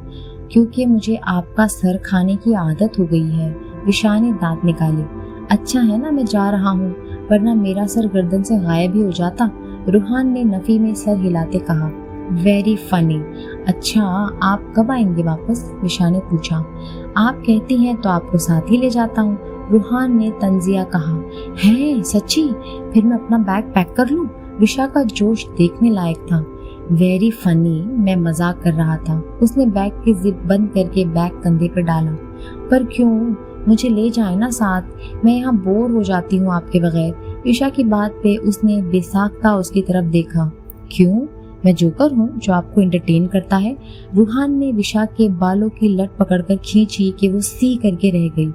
क्योंकि मुझे आपका सर खाने की आदत हो गई है, विशा ने दांत निकाले। अच्छा है ना मैं जा रहा हूँ, वरना मेरा सर गर्दन से गायब ही हो जाता। रूहान ने नफी में सर हिलाते कहा, वेरी फनी। अच्छा, आप कब आएंगे वापस? विशा ने पूछा। आप कहती हैं तो आपको साथ ही ले जाता हूँ, रूहान ने तंजिया कहा। है सच्ची? फिर मैं अपना बैग पैक कर लूँ? विशा का जोश देखने लायक था। वेरी फनी, मैं मजाक कर रहा था। उसने बैग की जिप बंद करके बैग कंधे पर डाला। पर क्यों? मुझे ले जाए ना साथ, मैं यहाँ बोर हो जाती हूँ आपके बगैर। विशा की बात पे उसने बेसाख्ता उसकी तरफ देखा। क्यों? मैं जोकर हूँ जो आपको एंटरटेन करता है? रूहान ने विशा के बालों की लट पकड़कर खींची कि वो सी करके रह गई।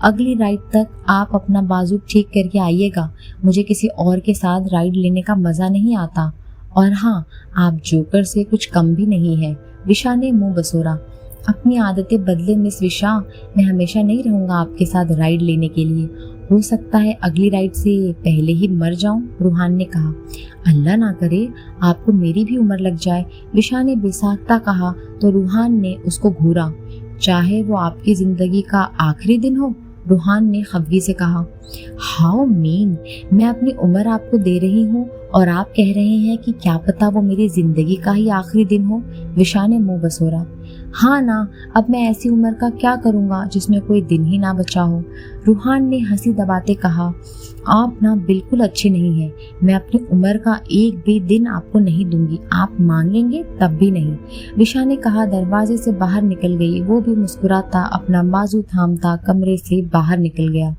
अगली राइड तक आप अपना बाजू ठीक करके आइएगा, मुझे किसी और के साथ राइड लेने का मजा नहीं आता। और हाँ, आप जोकर से कुछ कम भी नहीं है। विशा ने मुंह बसोरा। अपनी आदतें बदले मिस विशा, मैं हमेशा नहीं रहूंगा आपके साथ राइड लेने के लिए। हो सकता है अगली राइड से पहले ही मर जाऊं, रूहान ने कहा। अल्लाह ना करे आपको मेरी भी उम्र लग जाए, विशा ने बेसाख्ता कहा तो रूहान ने उसको घूरा। चाहे वो आपकी जिंदगी का आखिरी दिन हो, रूहान ने खफगी से कहा। हाउ मीन, मैं अपनी उम्र आपको दे रही हूँ और आप कह रहे हैं कि क्या पता वो मेरी जिंदगी का ही आखिरी दिन हो, विशा ने मुंह बसोरा। हाँ ना, अब मैं ऐसी उम्र का क्या करूँगा जिसमें कोई दिन ही ना बचा हो, रूहान ने हंसी दबाते कहा। आप ना बिल्कुल अच्छे नहीं हैं, मैं अपनी उम्र का एक भी दिन आपको नहीं दूंगी, आप मांगेंगे तब भी नहीं, विशा ने कहा। दरवाजे से बाहर निकल गई। वो भी मुस्कुराता अपना बाजू थामता कमरे से बाहर निकल गया।